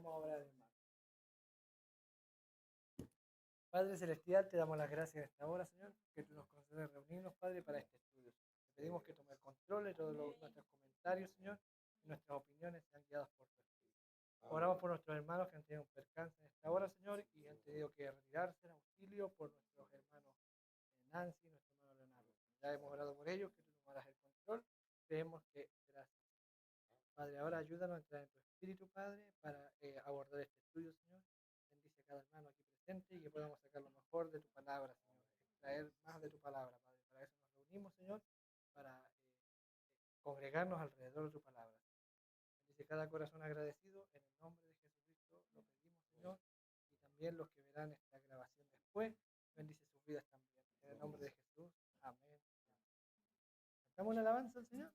Vamos a orar, hermano. Padre Celestial, te damos las gracias en esta hora, Señor, que tú nos concedes reunirnos, Padre, para este estudio. Te pedimos que tomes control de todos nuestros comentarios, Señor, y nuestras opiniones sean guiadas por tu Espíritu. Oramos por nuestros hermanos que han tenido un percance en esta hora, Señor, y han tenido que retirarse en auxilio por nuestros hermanos Nancy y nuestro hermano Leonardo. Ya hemos orado por ellos, que tú tomarás el control. Creemos que serás. Padre, ahora ayúdanos a entrar en tu Espíritu, Padre, para abordar este estudio, Señor. Bendice a cada hermano aquí presente y que podamos sacar lo mejor de tu palabra, Señor. Extraer más de tu palabra, Padre. Para eso nos reunimos, Señor, para congregarnos alrededor de tu palabra. Bendice cada corazón agradecido. En el nombre de Jesucristo lo pedimos, Señor. Y también los que verán esta grabación después, bendice sus vidas también. En el nombre de Jesús. Amén. ¿Cantamos una alabanza al Señor?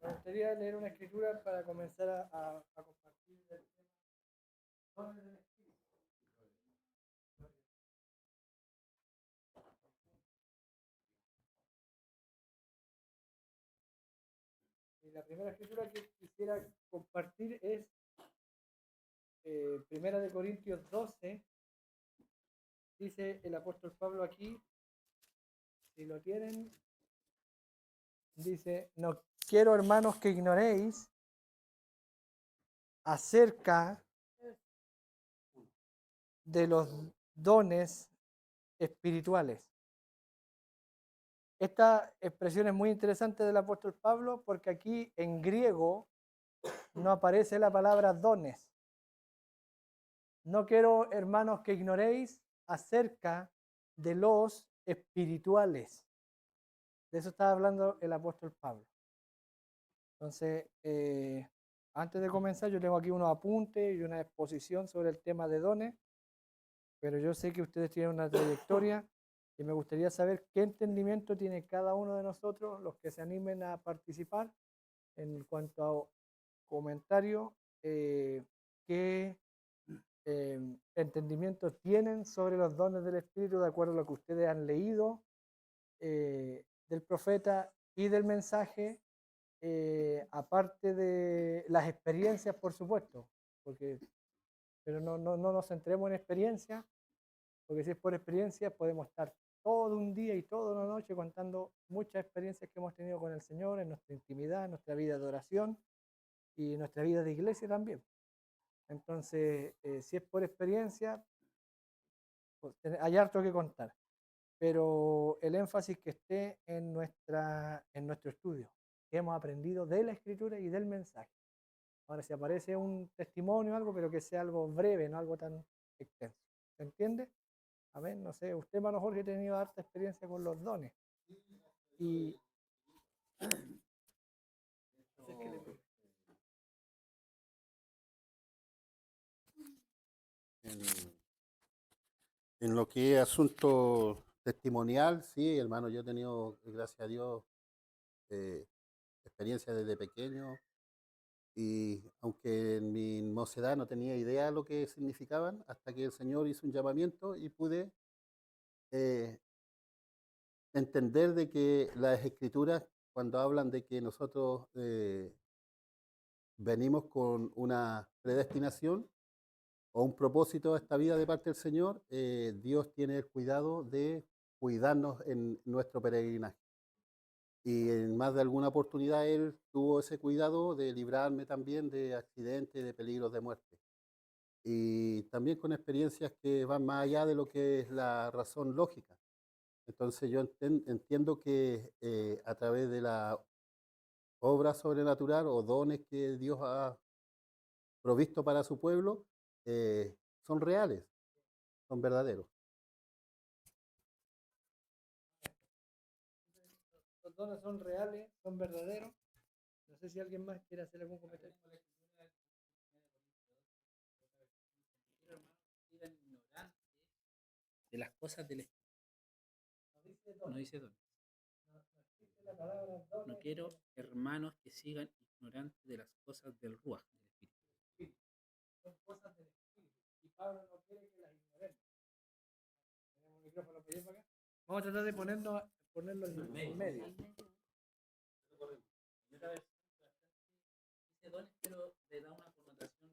Me gustaría leer una escritura para comenzar a compartir el tema dones del Espíritu. Y la primera escritura que quisiera compartir es Primera de Corintios 12. Dice el apóstol Pablo aquí, si lo tienen, dice: no quiero, hermanos, que ignoréis acerca de los dones espirituales. Esta expresión es muy interesante del apóstol Pablo porque aquí en griego no aparece la palabra dones. No quiero, hermanos, que ignoréis acerca de los espirituales. De eso estaba hablando el apóstol Pablo. Entonces, antes de comenzar, yo tengo aquí unos apuntes y una exposición sobre el tema de dones, pero yo sé que ustedes tienen una trayectoria y me gustaría saber qué entendimiento tiene cada uno de nosotros, los que se animen a participar, en cuanto a comentarios, qué entendimiento tienen sobre los dones del Espíritu de acuerdo a lo que ustedes han leído del profeta y del mensaje, aparte de las experiencias, por supuesto, pero no nos centremos en experiencia, porque si es por experiencia podemos estar todo un día y toda una noche contando muchas experiencias que hemos tenido con el Señor en nuestra intimidad, en nuestra vida de oración y en nuestra vida de iglesia también. Entonces, si es por experiencia, pues, hay harto que contar, pero el énfasis que esté en nuestro estudio, que hemos aprendido de la escritura y del mensaje. Ahora, si aparece un testimonio o algo, pero que sea algo breve, no algo tan extenso. ¿Se entiende? A ver, no sé, usted, hermano Jorge, ha tenido harta experiencia con los dones. Y En, en lo que es asunto testimonial, sí, hermano, yo he tenido, gracias a Dios, eh, experiencia desde pequeño y aunque en mi mocedad no tenía idea de lo que significaban, hasta que el Señor hizo un llamamiento y pude eh, entender de que las escrituras, cuando hablan de que nosotros venimos con una predestinación o un propósito a esta vida de parte del Señor, Dios tiene el cuidado de cuidarnos en nuestro peregrinaje. Y en más de alguna oportunidad Él tuvo ese cuidado de librarme también de accidentes, de peligros de muerte. Y también con experiencias que van más allá de lo que es la razón lógica. Entonces yo entiendo que a través de la obra sobrenatural o dones que Dios ha provisto para su pueblo, son reales, son verdaderos. los dones son reales, son verdaderos. No sé si alguien más quiere hacer algún comentario. De las cosas del Espíritu. No dice dones. No quiero hermanos que sigan ignorantes de las cosas del Ruach, del Espíritu. Son cosas del Espíritu. Y Pablo no quiere que las ignoremos. Tenemos un micrófono para acá. Vamos a tratar de ponerlo en medio. Dice dones, pero le da una connotación.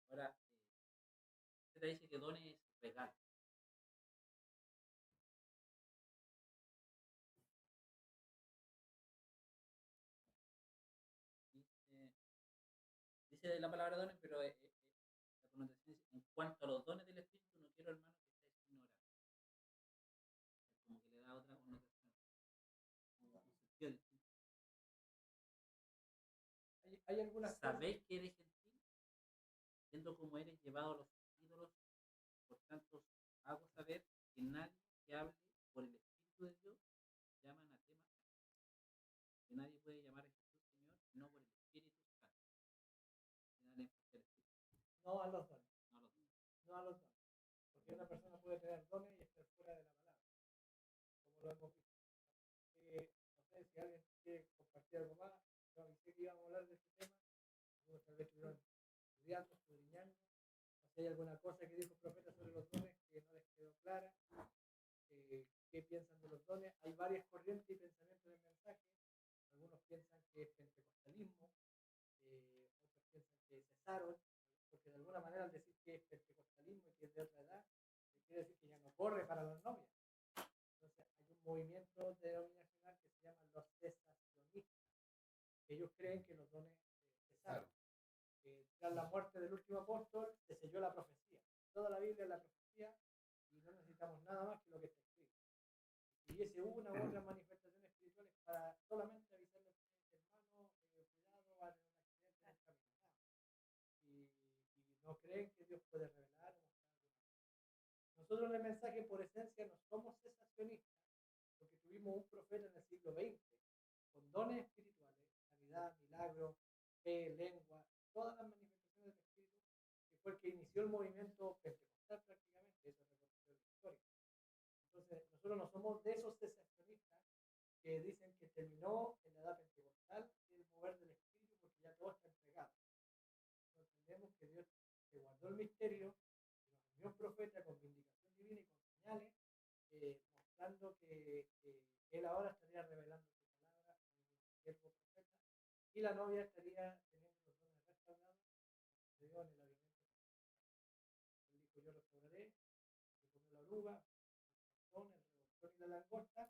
Ahora, usted dice que dones es regalo. Dice la palabra dones, pero la connotación es en cuanto a los dones del Espíritu, no quiero hermano que estéis ignorantes. Es como que le da otra connotación. Hay algunas ¿Sabéis que eres gentil? Siendo como eres llevado a los ídolos, por tanto, hago saber que nadie que hable por el Espíritu de Dios llama anatema, que nadie puede llamar a Jesús Señor, no por el Espíritu Santo. No a los dones. No a los dones. No a los dones. Porque una persona puede tener dones y estar fuera de la palabra. Como lo hemos visto. No sé si alguien quiere compartir algo más. Yo avisé que íbamos a hablar de este tema. Algunos tal vez estuvieron estudiando, escudriñando. No sé si hay alguna cosa que dijo el profeta sobre los dones que no les quedó clara. ¿Qué piensan de los dones? Hay varias corrientes y pensamientos del mensaje. Algunos piensan que es pentecostalismo, otros piensan que cesaron, porque de alguna manera al decir que es pentecostalismo y que es de otra edad, quiere decir que ya no corre para los novios. Entonces hay un movimiento denominacional que se llama los cesacionistas. Ellos creen que los dones cesaron. Tras la muerte del último apóstol se selló la profecía. Toda la Biblia es la profecía y no necesitamos nada más que lo que está escrito. Si hubiese una u otra manifestación espirituales para solamente avisarle a usted, hermano, cuidado, va a tener un accidente en el camino. Y no creen que Dios puede revelar o mostrar alguna cosa. Nosotros en el mensaje por esencia no somos cesacionistas, porque tuvimos un profeta en el siglo XX con dones espirituales, sanidad, milagro, fe, lengua, todas las manifestaciones del Espíritu, que fue el que inició el movimiento pentecostal prácticamente, eso es reconocido en la historia. Entonces, nosotros no somos de esos cesacionistas que dicen que terminó en la edad pentecostal el mover del Espíritu porque ya todo está entregado. No entendemos que Dios se guardó el misterio, que nos envió un profeta con vindicación divina y con señales, mostrando que Él ahora estaría revelando su palabra en un siervo profeta y la novia estaría teniendo los dones restaurados, como se dio en el avivamiento. Él dijo: yo restauraré, que comió la oruga, el saltón, el revoltón y la langosta.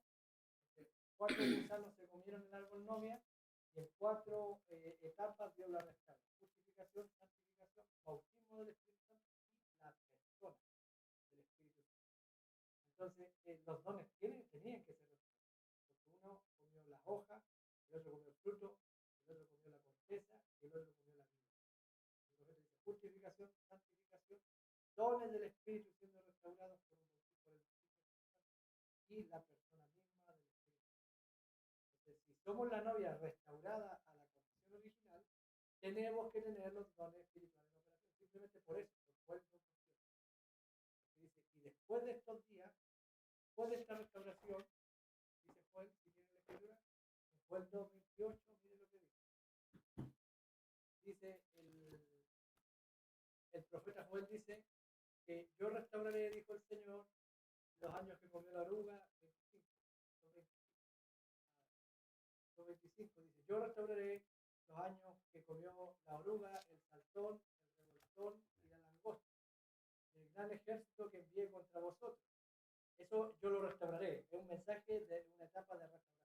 Entonces, 4 gusanos se comieron el árbol novia y en 4 etapas Dios la restaura. Justificación, santificación, bautismo del Espíritu Santo y la persona del Espíritu Santo. Entonces, los dones tenían que ser restaurados, porque uno comió las hojas, el otro comió el fruto, el otro comió la corteza y el otro comió la vida. El profeta dice justificación, santificación, dones del Espíritu siendo restaurados por el Espíritu Santo y la persona misma del Espíritu Santo. Entonces, si somos la novia restaurada a la condición original, tenemos que tener los dones espirituales en operación, simplemente por eso, por cuerpo, por Dios. Dice, y después de estos días, después de esta restauración, dice Joel, si tiene la escritura, en Joel 2:28, mire lo que dice. Dice el profeta Joel dice que yo restauraré, dijo el Señor, los años que comió la oruga, 25. Son 25, dice, yo restauraré los años que comió la oruga, el saltón, el revoltón y la langosta, el gran ejército que envié contra vosotros. Eso yo lo restauraré. Es un mensaje de una etapa de restauración.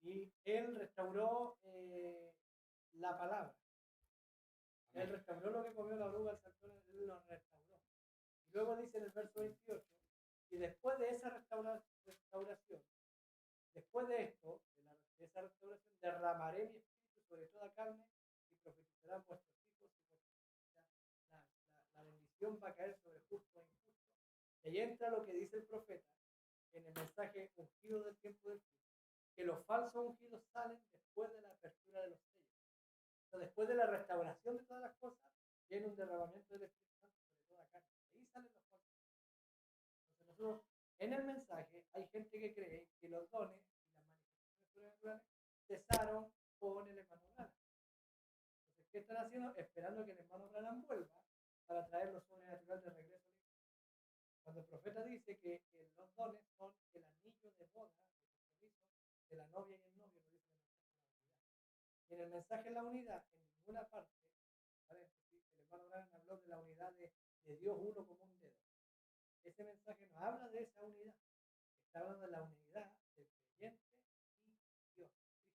Y él restauró la palabra. Él restauró lo que comió la oruga, el saltón, él lo restauró. Y luego dice en el verso 28, y después de esa restauración, después de esto, de esa restauración, derramaré mi espíritu sobre toda carne y profetizarán vuestros hijos y vuestras hijas. La bendición va a caer sobre justo e injusto. Y ahí entra lo que dice el profeta en el mensaje ungido del tiempo del fin, que los falsos ungidos salen después de la apertura de los sellos. Entonces, después de la restauración de todas las cosas, viene un derramamiento del Espíritu Santo sobre toda carne. Ahí salen los falsos. Entonces, nosotros, en el mensaje, hay gente que cree que los dones y las manifestaciones sobrenaturales cesaron con el hermano Branham. Entonces, ¿qué están haciendo? Esperando que el hermano Branham vuelva para traer lo sobrenatural de regreso a la iglesia. Cuando el profeta dice que los dones son el anillo de boda, el compromiso de la novia y el novio, lo dice en el mensaje de la unidad. Y en el mensaje de la unidad, en ninguna parte, paréntesis, el hermano Branham habló de la unidad de Dios uno como un dedo. Ese mensaje no habla de esa unidad, está hablando de la unidad del creyente y Dios, Cristo.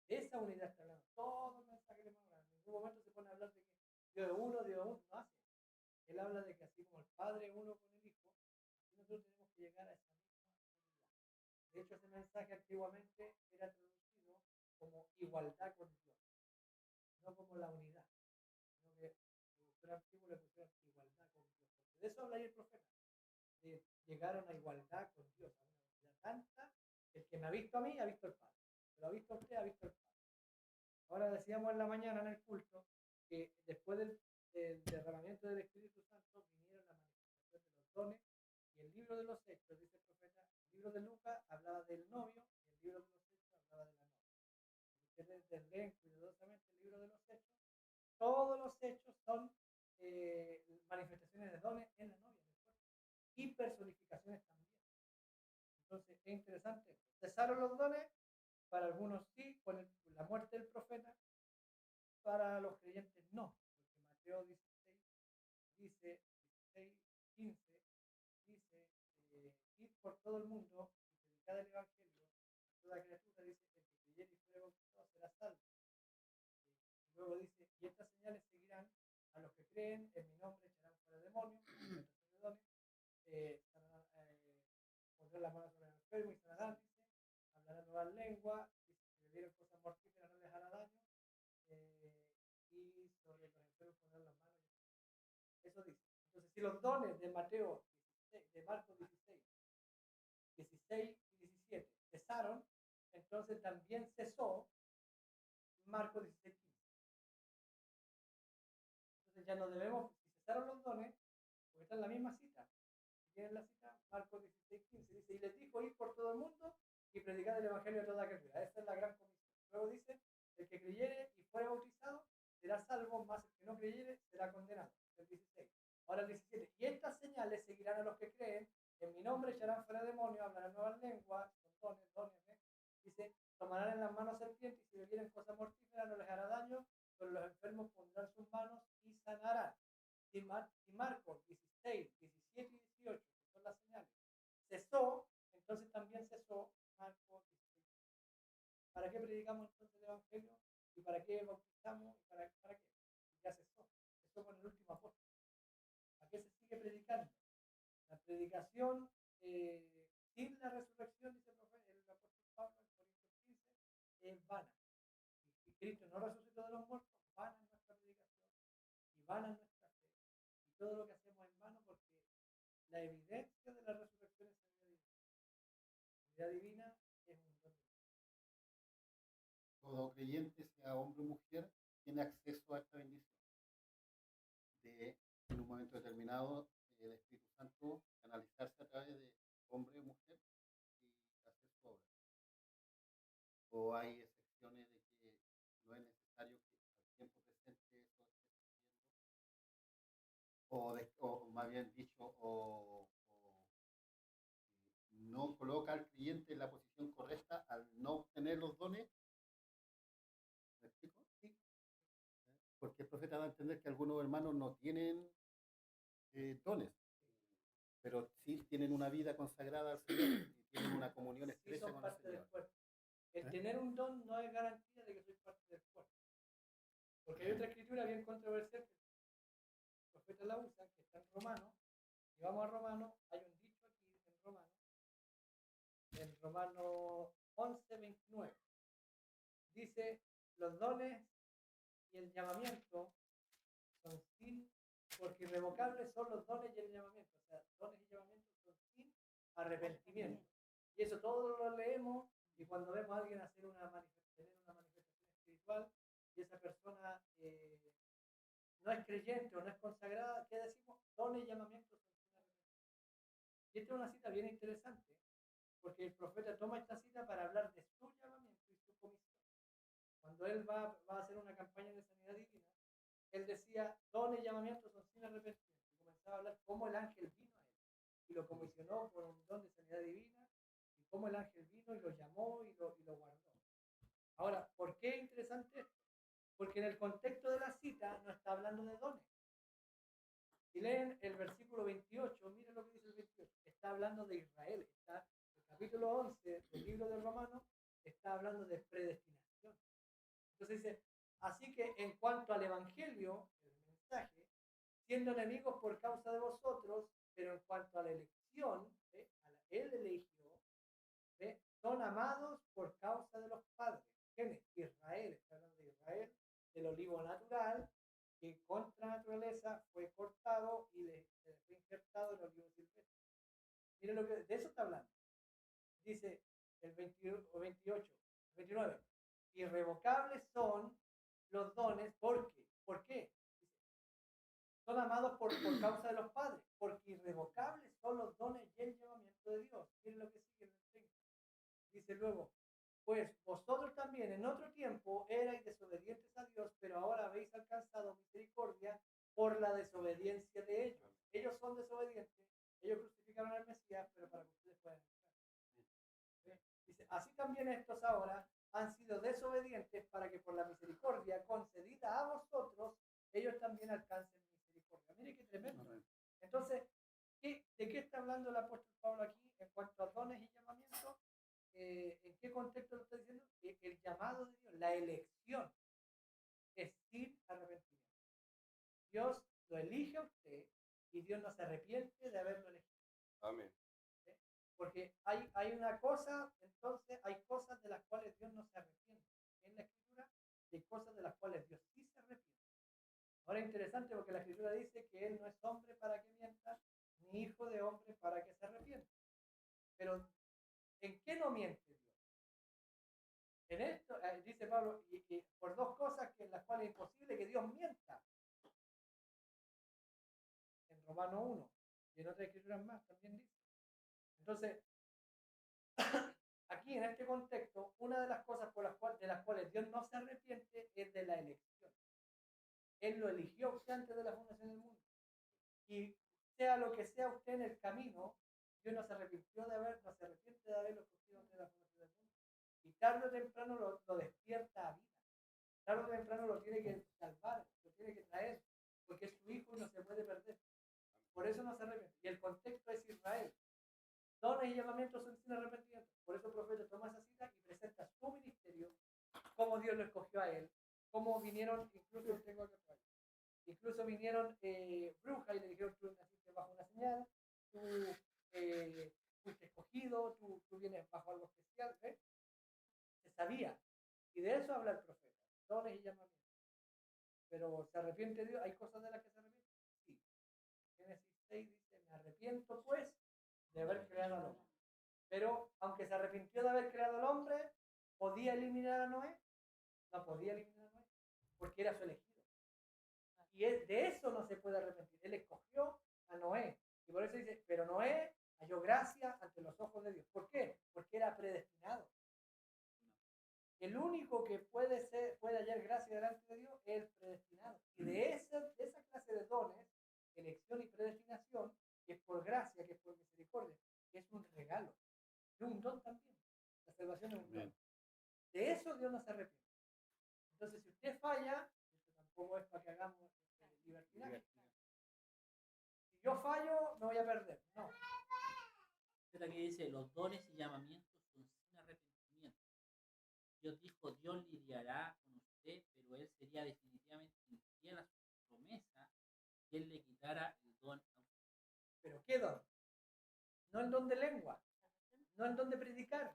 De esa unidad está hablando todo el mensaje de hermano Branham. En ningún momento se pone a hablar de que Dios es uno, no hace. Él habla de que así como el Padre es uno con el Hijo, así nosotros tenemos que llegar a esa misma unidad. De hecho, ese mensaje antiguamente era traducido como igualdad con Dios, no como la unidad, sino que el traductor antiguo le pusieron igualdad con Dios. Porque de eso habla ahí el profeta, de llegaron a igualdad con Dios, a una unidad tanta, el que me ha visto a mí ha visto al Padre, pero ha visto a usted, ha visto al Padre. Ahora decíamos en la mañana en el culto que después del derramamiento del Espíritu Santo vinieron la manifestación de los dones y el libro de los Hechos, dice el profeta, el libro de Lucas hablaba del novio y el libro de los Hechos hablaba de la novia. Si ustedes leen cuidadosamente el libro de los Hechos, todos los hechos son manifestaciones de dones en la novia, en el cuerpo, y personificaciones también. Entonces es interesante esto. Cesaron los dones, para algunos sí, con la muerte del profeta, para los creyentes no, porque Mateo 16 dice, 16:15 dice, ir por todo el mundo y predicar el evangelio a toda criatura, dice, el que creyere y fuere bautizado será salvo. Luego dice, y estas señales seguirán a los que creen, en mi nombre echarán fuera demonios, de dones, pondrán las manos sobre el enfermo y sanarán, dice, hablarán nuevas lenguas, dice, si bebieran cosas mortíferas no les hará daño, y sobre los enfermos pondrán las manos. Eso dice. Entonces, si los dones de Mateo 16, de Marcos 16 y 17 cesaron, entonces también cesó Marcos 16:15. Entonces ya no debemos, si cesaron los dones, porque está en la misma cita. Si tienen la cita, Marcos 16:15 dice, y les dijo, ir por todo el mundo y predicar el evangelio a toda criatura. Esta es la gran comisión. Luego dice, el que creyere y fuere bautizado será salvo, más el que no creyere será condenado. El 16. Ahora el 17. Y estas señales seguirán a los que creen, en mi nombre echarán fuera demonios, hablarán nuevas lenguas, son dones, dice, tomarán en las manos serpientes y si bebieren cosas mortíferas no les hará daño, pero los enfermos pondrán sus manos y sanarán. Y Marcos 16, 17 y 18, son las señales. Cesó, entonces también cesó Marcos 16. ¿Para qué predicamos entonces el Evangelio? ¿Y para qué bautizamos? ¿Y para qué? Ya cesó. Cesó con el último apóstol. ¿A qué se sigue predicando? La predicación sin la resurrección, dice el apóstol Pablo en Corintios 15, es vana. Si Cristo no resucitó de los muertos, vana es nuestra predicación y vana es nuestra fe. Y todo lo que hacemos es vano porque la evidencia de la resurrección es sanidad divina. Sanidad divina es un don de Dios. Todo creyente, sea hombre o mujer, tiene acceso a esta bendición. De, en un momento determinado, el Espíritu Santo canalizarse a través de hombre o mujer y hacer su obra. O hay excepciones de que no es necesario que al tiempo presente eso esté sucediendo. O más bien dicho, no coloca al creyente en la posición correcta al no obtener los dones. ¿Me explico? Sí. Porque el profeta da a entender que algunos hermanos no tienen dones, pero sí tienen una vida consagrada al Señor y tienen una comunión Sí estrecha son con el parte del Señor. cuerpo. El ¿Eh? tener un don no es garantía de que soy parte del cuerpo. Porque hay otra escritura bien controversial que el profeta la usa, que está en Romanos. Si vamos a Romanos, hay un dicho aquí en Romanos 11, 29. Dice, los dones y el llamamiento son sin, porque irrevocables son los dones y el llamamiento. O sea, dones y llamamientos son sin arrepentimiento. Y eso todos lo leemos y cuando vemos a alguien hacer tener una manifestación espiritual y esa persona no es creyente o no es consagrada, ¿qué decimos? Dones y llamamientos son sin arrepentimiento. Y esta es una cita bien interesante, porque el profeta toma esta cita para hablar de su llamamiento y su comisión. Cuando él va a hacer una campaña de sanidad divina, él decía, dones y llamamientos son sin arrepentimiento. Y comenzaba a hablar cómo el ángel vino a él y lo comisionó por un don de sanidad divina y cómo el ángel vino y lo llamó y lo guardó. Ahora, ¿por qué es interesante esto? Porque en el contexto de la cita no está hablando de dones. Si leen el versículo 28, miren lo que dice el 28. Está hablando de Israel. Está el capítulo 11 del libro de Romanos, está hablando de predestinación. Entonces dice, así que en cuanto al evangelio, el mensaje, siendo enemigos por causa de vosotros, pero en cuanto a la elección, él eligió, son amados por causa de los padres. ¿Quién es? Israel, está hablando de Israel, del olivo natural, que contra naturaleza fue cortado y le fue injertado el olivo silvestre. Miren lo que de eso está hablando. Dice el 28, 29. Irrevocables son los dones, ¿por qué? ¿Por qué? Dice, son amados por causa de los padres, porque irrevocables son los dones y el llamamiento de Dios. Miren lo que sigue en el 30. Dice luego, pues vosotros también en otro tiempo erais desobedientes a Dios, pero ahora habéis alcanzado misericordia por la desobediencia de ellos. Ellos son desobedientes, ellos crucificaron al Mesías, pero para que ustedes puedan entrar. ¿Sí? Dice, así también estos ahora han sido desobedientes para que por la misericordia concedida a vosotros, ellos también alcancen misericordia. Mire qué tremendo. Entonces, ¿de qué está hablando el apóstol Pablo aquí en cuanto a dones y llamamientos? ¿En qué contexto lo está diciendo? El llamado de Dios, la elección, es sin arrepentimiento. Dios lo elige a usted y Dios no se arrepiente de haberlo elegido. Amén. ¿Sí? Porque hay una cosa, entonces hay cosas de las cuales Dios no se arrepiente en la Escritura y hay cosas de las cuales Dios sí se arrepiente. Ahora es interesante porque la Escritura dice que Él no es hombre para que mienta, ni hijo de hombre para que se arrepienta. Pero, ¿en qué no miente Dios? En esto, dice Pablo, y por dos cosas en las cuales es imposible que Dios mienta. En Romano 1 y en otras escrituras más también dice. Entonces, aquí en este contexto, una de las cosas de las cuales Dios no se arrepiente es de la elección. Él lo eligió usted antes de la fundación del mundo. Y sea lo que sea usted en el camino, Dios no se arrepiente de haberlo escogido antes de la fundación del mundo. Y tarde o temprano lo despierta a vida. Tarde o temprano lo tiene que salvar, lo tiene que traer, porque es su hijo y no se puede perder. Por eso no se arrepiente. Y el contexto es Israel. Dones y llamamientos son sin arrepentimiento. Por eso el profeta toma esa cita y presenta su ministerio, cómo Dios lo escogió a él, cómo vinieron, incluso tengo que traer. Incluso vinieron brujas y le dijeron, tú naciste bajo una señal, tú fuiste escogido, tú vienes bajo algo especial. ¿Ves? Se sabía. Y de eso habla el profeta. Dones y llamamientos. Pero ¿se arrepiente Dios? ¿Hay cosas de las que se arrepiente? Sí. Génesis 6 dice, me arrepiento pues de haber creado al hombre. Pero aunque se arrepintió de haber creado al hombre, ¿podía eliminar a Noé? No podía eliminar a Noé, porque era su elegido. Y de eso no se puede arrepentir. Él escogió a Noé. Y por eso dice, pero Noé halló gracia ante los ojos de Dios. ¿Por qué? Porque era predestinado. El único que puede hallar gracia delante de Dios es el predestinado. Y de esa clase de dones, elección y predestinación, que es por gracia, que es por misericordia, que es un regalo, es un don también. La salvación es un don. De eso Dios no se arrepiente. Entonces, si usted falla, esto tampoco es para que hagamos libertinaje. Si yo fallo, me voy a perder. No. Esta que dice, los dones y llamamientos son sin arrepentimiento. Dios dijo, Dios lidiará con usted, pero él sería definitivamente infiel a su promesa si él le quitara el don a usted. ¿Pero qué don? No el don de lengua, no el don de predicar.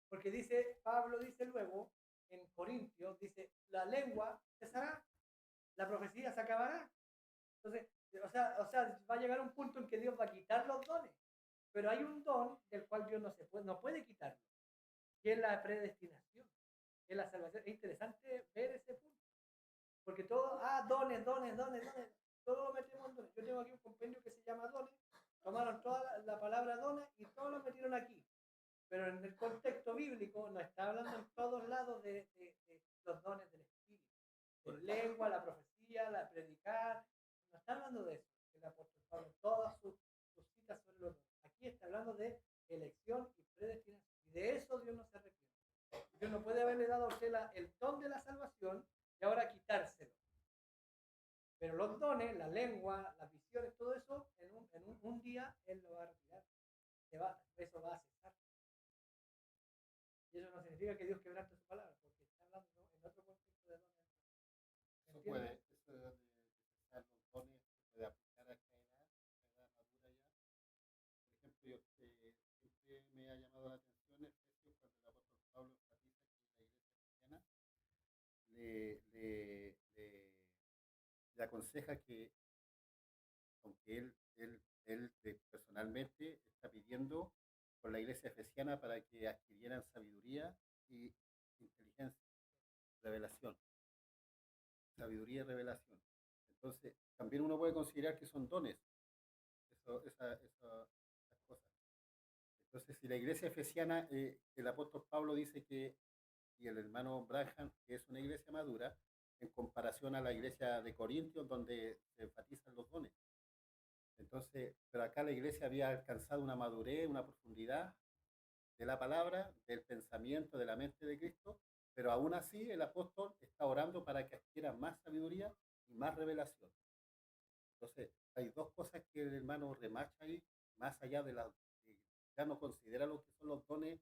Porque dice, Pablo dice luego, en Corintios, dice, la lengua cesará, la profecía se acabará. Entonces, o sea, va a llegar un punto en que Dios va a quitar los dones. Pero hay un don del cual Dios no puede quitarlo, que es la predestinación, que es la salvación. Es interesante ver ese punto. Porque todo, dones, todos lo metemos en dones. Yo tengo aquí un compendio que se llama dones, tomaron toda la palabra dones y todos lo metieron aquí. Pero en el contexto bíblico no está hablando en todos lados de los dones del Espíritu. De lengua, la profecía, la predicar. No está hablando de eso. El apóstol Pablo, todas sus citas sobre los dones. Aquí está hablando de elección y predestinación. Y de eso Dios no se arrepiente. Dios no puede haberle dado a usted el don de la salvación y ahora quitárselo. Pero los dones, la lengua, las visiones, todo eso, en un día Él lo va a retirar. Eso va a cesar. Y eso no significa que Dios quebrante su palabra, porque está hablando en otro contexto de dones. Eso puede, eso de cesar los dones se puede aplicar a esta edad madura ya. Por ejemplo, yo siempre me ha llamado la atención Efesios cuando el apóstol Pablo enfatiza que la iglesia cristiana le aconseja que, aunque él personalmente está pidiendo por la iglesia efesiana para que adquirieran sabiduría y inteligencia, revelación. Sabiduría y revelación. Entonces, también uno puede considerar que son dones, esas cosas. Entonces, si la iglesia efesiana, el apóstol Pablo dice que, y el hermano Branham, que es una iglesia madura, en comparación a la iglesia de Corintios, donde se enfatizan los dones. Entonces, pero acá la iglesia había alcanzado una madurez, una profundidad de la palabra, del pensamiento, de la mente de Cristo, pero aún así el apóstol está orando para que adquiera más sabiduría y más revelación. Entonces, hay dos cosas que el hermano remarca ahí, más allá de la que ya no considera lo que son los dones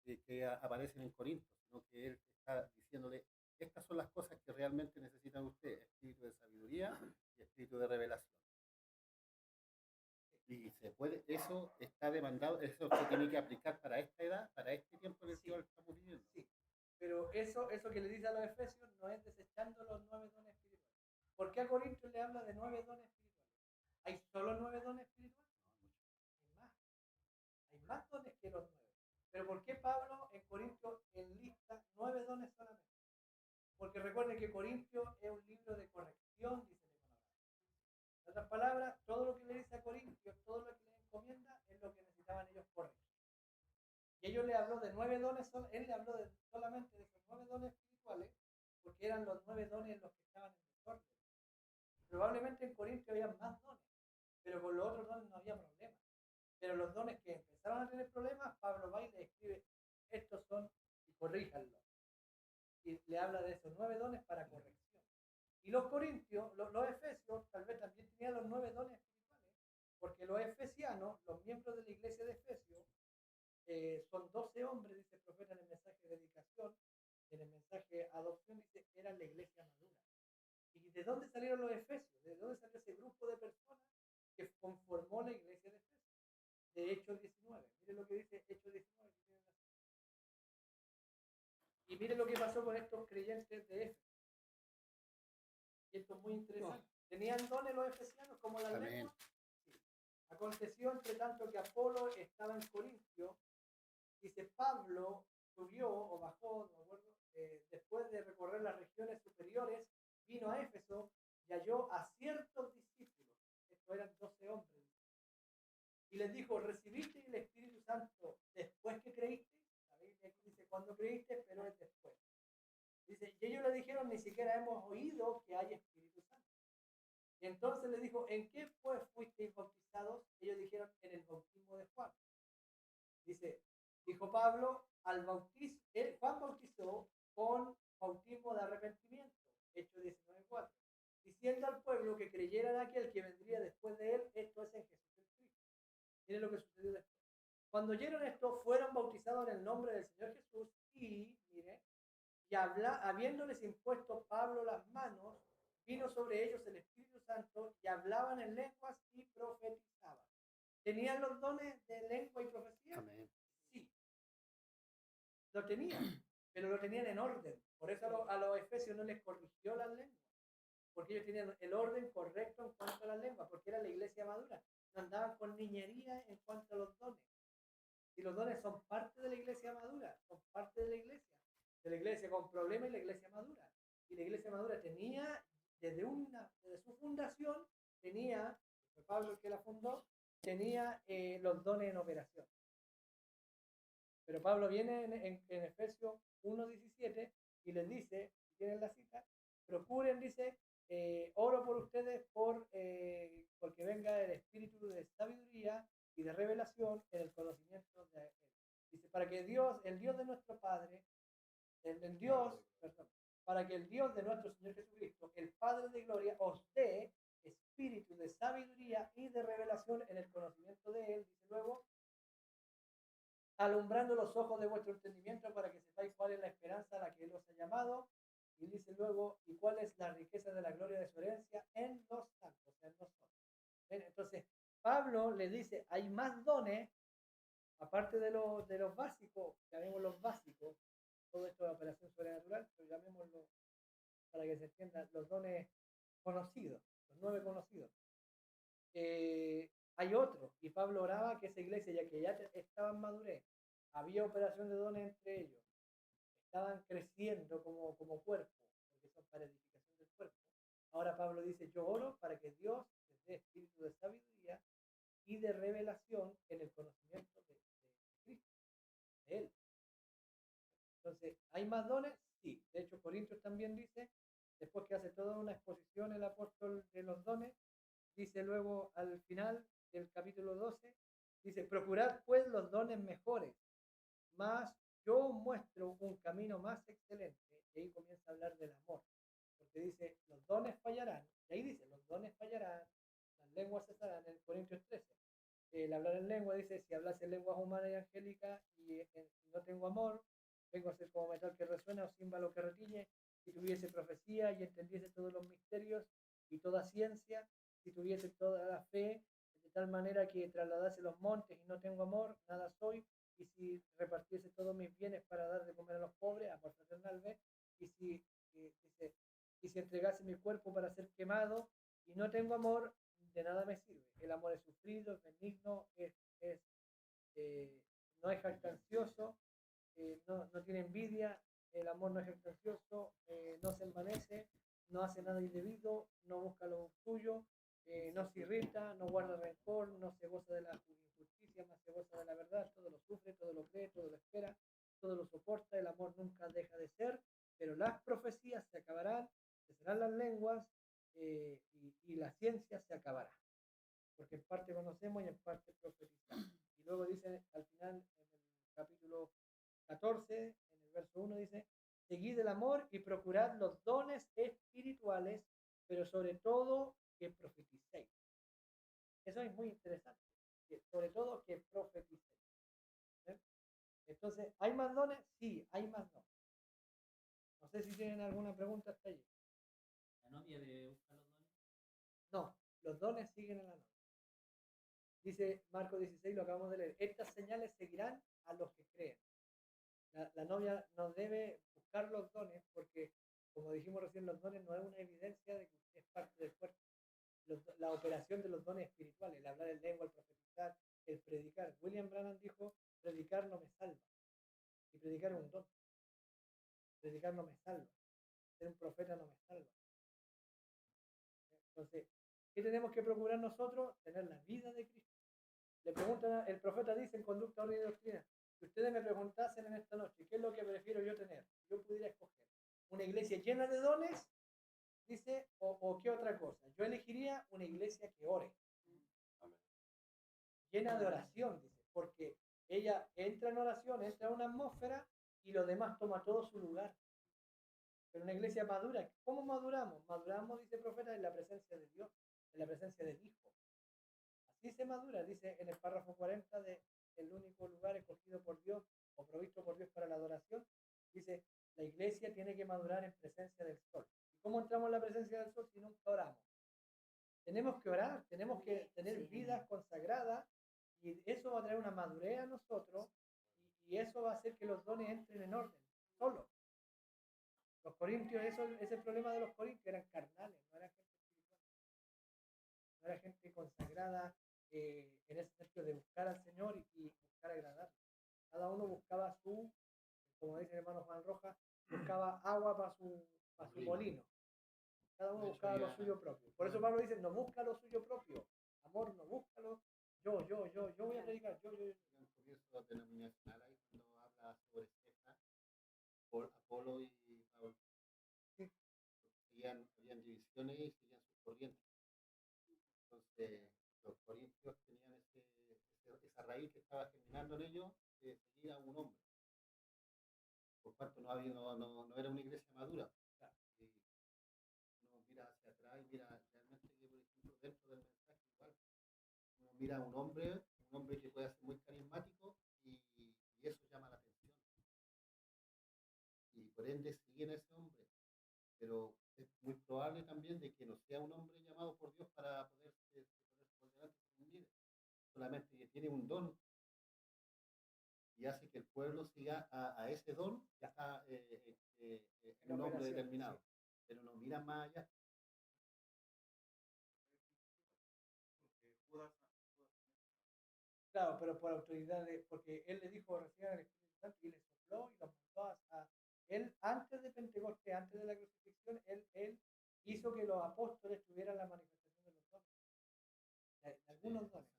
que aparecen en Corinto, sino que él está diciéndole, estas son las cosas que realmente necesitan ustedes, espíritu de sabiduría y espíritu de revelación. Y eso está demandado, eso se tiene que aplicar para esta edad, para este tiempo en el que estamos viviendo. Sí, pero eso que le dice a los efesios no es desechando los 9 dones espirituales. ¿Por qué a Corintios le habla de 9 dones espirituales? ¿Hay solo 9 dones espirituales? No, hay más dones que los 9. Pero ¿por qué Pablo en Corintios enlista 9 dones solamente? Porque recuerden que Corintios es un libro de corrección, dice el iconografía. En otras palabras, todo lo que le dice a Corintios, todo lo que le encomienda, es lo que necesitaban ellos corregir. Y ellos le habló de 9 dones, él le habló solamente de esos 9 dones espirituales, porque eran los 9 dones los que estaban en desorden. Probablemente en Corintios había más dones, pero con los otros dones no había problema. Pero los dones que empezaron a tener problemas, Pablo va y le escribe, estos son, y corríjanlos. Y le habla de esos 9 dones para corrección. Y los corintios, los efesios, tal vez también tenían los 9 dones espirituales. Porque los efesianos, los miembros de la iglesia de Efesios, son 12 hombres, dice el profeta en el mensaje de dedicación, en el mensaje adopción, dice, eran la iglesia madura. ¿Y de dónde salieron los efesios? ¿De dónde salió ese grupo de personas que conformó la iglesia de Efesios? De Hechos 19. Miren lo que dice Hechos 19. Y miren lo que pasó con estos creyentes de Éfeso. Y esto es muy interesante. ¿Tenían dones los efesianos como las Amén. lenguas? Sí. Aconteció entre tanto que Apolo estaba en Corintio, dice Pablo subió o bajó, no me acuerdo, después de recorrer las regiones superiores, vino a Éfeso y halló a ciertos discípulos, estos eran 12 hombres, y les dijo, ¿recibiste el Espíritu Santo después que creíste? La Biblia aquí dice cuando creíste, pero es después. Dice, y ellos le dijeron, ni siquiera hemos oído que hay Espíritu Santo. Y entonces le dijo, ¿en qué pues fuisteis bautizados? Ellos dijeron, en el bautismo de Juan. Dice, dijo Pablo, Juan bautizó con bautismo de arrepentimiento, Hechos 19:4, diciendo al pueblo que creyera en aquel que vendría después de él, esto es en Jesús el Cristo. Miren lo que sucedió después. Cuando oyeron esto, fueron bautizados en el nombre del Señor Jesús y, mire, y habiéndoles impuesto Pablo las manos, vino sobre ellos el Espíritu Santo y hablaban en lenguas y profetizaban. ¿Tenían los dones de lengua y profecía? Amén. Sí, lo tenían, pero lo tenían en orden. Por eso a los efesios no les corrigió las lenguas, porque ellos tenían el orden correcto en cuanto a las lenguas, porque era la iglesia madura. No andaban con niñería en cuanto a los dones. Y los dones son parte de la iglesia madura, son parte de la iglesia con problemas y la iglesia madura. Y la iglesia madura tenía, desde su fundación, tenía, fue Pablo el que la fundó, tenía los dones en operación. Pero Pablo viene en Efesios 1:17 y les dice, si tienen la cita, procuren, dice, oro por ustedes porque venga el espíritu de sabiduría y de revelación en el conocimiento de él. Dice, para que Dios, el Dios de nuestro Padre, para que el Dios de nuestro Señor Jesucristo, el Padre de gloria, os dé espíritu de sabiduría y de revelación en el conocimiento de él, dice luego, alumbrando los ojos de vuestro entendimiento para que sepáis cuál es la esperanza a la que él os ha llamado, y dice luego, y cuál es la riqueza de la gloria de su herencia en los santos, en nosotros. ¿Ven? Entonces, Pablo le dice, hay más dones, aparte de los básicos, llamemos los básicos, todo esto de operación sobrenatural, pero llamémoslo para que se entienda, los dones conocidos, los 9 conocidos. Hay otro, y Pablo oraba que esa iglesia, ya que ya estaba en madurez, había operación de dones entre ellos, estaban creciendo como cuerpo, porque son para edificación del cuerpo. Ahora Pablo dice, yo oro para que Dios les dé espíritu de sabiduría y de revelación en el conocimiento de Cristo, de Él. Entonces, ¿hay más dones? Sí. De hecho, Corintios también dice, después que hace toda una exposición el apóstol de los dones, dice luego al final del capítulo 12, dice, procurad pues los dones mejores, mas yo muestro un camino más excelente. Y ahí comienza a hablar del amor, porque dice, los dones fallarán, y ahí dice, los dones fallarán, las lenguas cesarán, en Corintios 13. El hablar en lengua dice, si hablase en lenguas humanas y angélicas y no tengo amor, vengo a ser como metal que resuena o címbalo que retiñe, si tuviese profecía y entendiese todos los misterios y toda ciencia, si tuviese toda la fe, de tal manera que trasladase los montes y no tengo amor, nada soy, y si repartiese todos mis bienes para dar de comer a los pobres, amor fraternal, ¿ves? Y si entregase mi cuerpo para ser quemado y no tengo amor, de nada me sirve. El amor es sufrido, es benigno, no es jactancioso, no tiene envidia, el amor no es jactancioso, no se envanece, no hace nada indebido, no busca lo suyo, no se irrita, no guarda rencor, no se goza de la injusticia, más se goza de la verdad, todo lo sufre, todo lo cree, todo lo espera, todo lo soporta, el amor nunca deja de ser, pero las profecías se acabarán, cesarán las lenguas y la ciencia se acabará, porque en parte conocemos y en parte profetizamos. Y luego dice al final, en el capítulo 14, en el verso 1 dice, seguid el amor y procurad los dones espirituales, pero sobre todo que profeticéis. eso es muy interesante. Sobre todo que profeticen. ¿Eh? Entonces, ¿hay más dones? Sí, hay más dones. No sé si tienen alguna pregunta hasta allí. La novia debe buscar los dones. No, los dones siguen en la novia. Dice Marcos 16, lo acabamos de leer. Estas señales seguirán a los que creen. La novia no debe buscar los dones porque, como dijimos recién, los dones no es una evidencia de que usted es parte del cuerpo. La operación de los dones espirituales, el hablar en lengua, el profetizar, el predicar. William Branham dijo, predicar no me salva. Y predicar es un don. Predicar no me salva. Ser un profeta no me salva. Entonces, ¿qué tenemos que procurar nosotros? Tener la vida de Cristo. Le preguntan, el profeta dice en Conducta, Orden y Doctrina, si ustedes me preguntasen en esta noche, ¿qué es lo que prefiero yo tener? Yo pudiera escoger una iglesia llena de dones, dice, o qué otra cosa. Yo elegiría una iglesia que ore. Amén. Llena de oración, dice, porque ella entra en oración, entra en una atmósfera y lo demás toma todo su lugar. Pero una iglesia madura, ¿cómo maduramos? Maduramos, dice el profeta, en la presencia de Dios, en la presencia del Hijo. Así se madura, dice en el párrafo 40 de el único lugar escogido por Dios o provisto por Dios para la adoración, dice, la iglesia tiene que madurar en presencia del sol. ¿Y cómo entramos en la presencia del sol si nunca oramos? Tenemos que orar, tenemos que tener vidas consagradas y eso va a traer una madurez a nosotros y eso va a hacer que los dones entren en orden, solo. Los corintios, eso es el problema de los corintios, eran carnales, no eran gente espiritual, no era gente consagrada en ese sentido de buscar al Señor y buscar agradarle. Cada uno buscaba como dice el hermano Juan Rojas, buscaba agua para su molino. Cada uno buscaba lo suyo propio. Por eso Pablo dice, no busca lo suyo propio. Amor, no búscalo. Yo voy a predicar, yo. Un comienzo denominacional ahí cuando habla sobre César, por Apolo y Pablo. Sí. Habían divisiones y seguían sus corrientes. Entonces, los corintios tenían esa raíz que estaba germinando en ellos de seguir a un hombre. Por cuanto no era una iglesia madura. Claro. Y uno mira hacia atrás y mira realmente que, por ejemplo, dentro del mensaje igual, uno mira a un hombre que puede ser muy carismático y eso llama la atención. Y por ende siguen a ese hombre. Pero es muy probable también de que no sea un hombre llamado por Dios para poderse por delante como un líder. Solamente que tiene un don y hace que el pueblo siga a ese don que está en un hombre determinado. Sí. Pero no mira más allá. Claro, pero por autoridad, porque él le dijo recién al Espíritu Santo y le sopló y lo mandó a él, antes de Pentecostés, antes de la crucifixión, él hizo que los apóstoles tuvieran la manifestación de los dones, de algunos dones.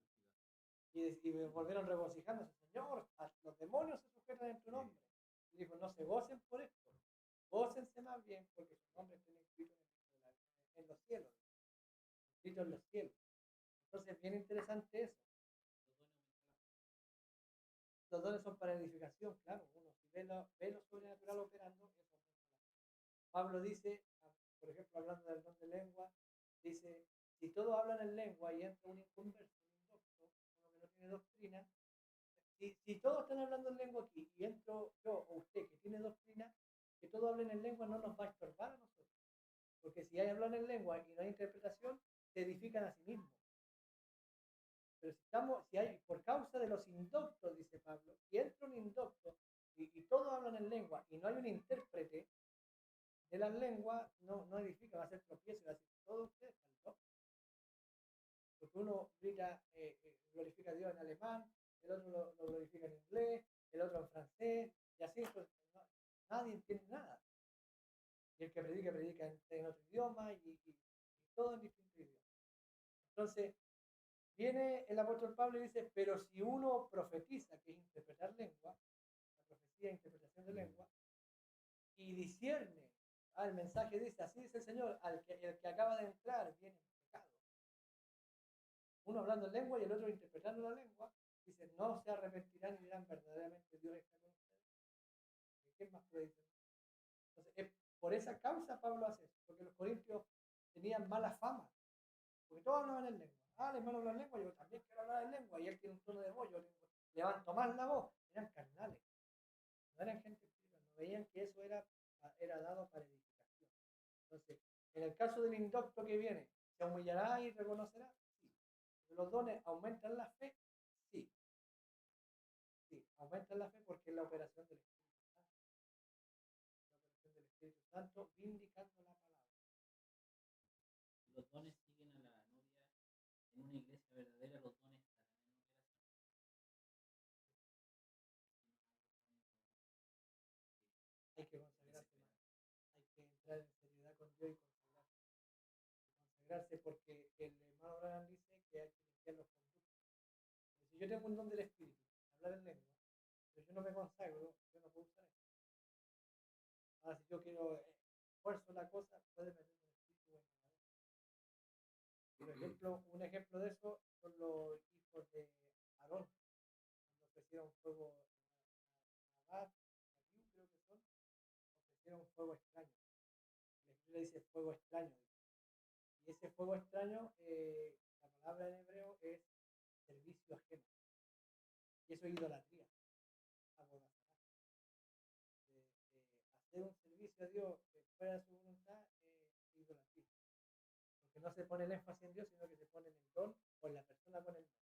Y volvieron regocijándose, Señor, los demonios se sujetan en tu nombre. Y dijo, no se gocen por esto, gócense más bien porque sus nombres estén escritos en los cielos, escritos en los cielos. Entonces es bien interesante eso. Los dones son para edificación, claro. Uno, si ve lo sobrenatural operando, eso es mucho más. Pablo dice, por ejemplo, hablando del don de lengua, dice, si todos hablan en lengua y entra un inconverso, un indocto, uno que no tiene doctrina, si todos están hablando en lengua aquí y entro yo o usted que tiene doctrina, que todos hablen en lengua no nos va a estorbar a nosotros. Porque si hay hablan en lengua y no hay interpretación, se edifican a sí mismos. Pero si hay, por causa de los indoctos, dice Pablo, si entra un indocto y todos hablan en lengua y no hay un intérprete de las lenguas, no edifica, va a ser tropiezo y va a decir, todos ustedes están locos. Porque uno grita, glorifica a Dios en alemán, el otro lo glorifica en inglés, el otro en francés, y así, pues nadie entiende nada. Y el que predica en otro idioma y todo en distintos idiomas. Entonces, viene el apóstol Pablo y dice, pero si uno profetiza, que es interpretar lengua, la profecía es interpretación de lengua, y discierne, el mensaje dice, así dice el Señor, el que acaba de entrar viene en pecado. Uno hablando en lengua y el otro interpretando la lengua, dice, no se arrepentirán y dirán, verdaderamente Dios está con ustedes. ¿Qué más puede decir? Entonces, por esa causa Pablo hace eso, porque los corintios tenían mala fama, porque todos hablaban en lengua. Ah, el hermano habla en lengua, yo también quiero hablar en lengua. Y él tiene un tono de voz, yo levanto más la voz. Eran carnales, no eran gente espiritual, no veían que eso era dado para edificación. Entonces, en el caso del indocto que viene, ¿se humillará y reconocerá? Sí. ¿Los dones aumentan la fe? Sí. Sí, aumentan la fe porque es la operación del Espíritu Santo. La operación del Espíritu Santo vindicando la palabra. Los dones siguen a la novia en una iglesia verdadera, los dones estarán en operación. Hay que consagrarse más. Hay que entrar en seriedad con Dios y consagrarse. Consagrarse porque el hermano Abraham dice que hay que limpiar los conductos. Porque si yo tengo un don del Espíritu, hablar en lengua, pero yo no me consagro, yo no puedo usar eso. Ahora, si yo quiero esfuerzo la cosa, puede meterme un espíritu engañador. Por ejemplo, un ejemplo de eso son los hijos de Aarón, cuando ofrecieron fuego a Nadab, Abiú, creo que son, ofrecieron un fuego extraño. La escritura dice fuego extraño. Y ese fuego extraño, la palabra en hebreo es servicio ajeno. Y eso es idolatría. Hacer un servicio a Dios fuera de su voluntad es idolatría. Porque no se pone el énfasis en Dios, sino que se pone en el don o en la persona con el don.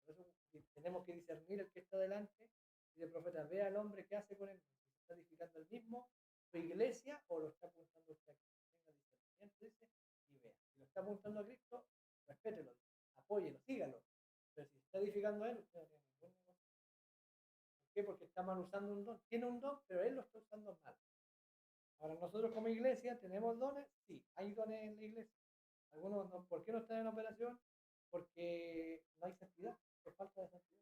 Por eso tenemos que discernir el que está delante y el profeta ve al hombre que hace con el don. Si está edificando el mismo, su iglesia, o lo está apuntando usted aquí. Tenga discernimiento, dice, y vea. Si lo está apuntando a Cristo, respételo, apóyelo, sígalo. Pero si está edificando a él, usted no tiene ningún negocio. ¿Por qué? Porque está mal usando un don. Tiene un don, pero él lo está usando mal. Ahora, nosotros como iglesia tenemos dones, sí, hay dones en la iglesia. Algunos no. ¿Por qué no están en operación? Porque no hay santidad, es falta de santidad.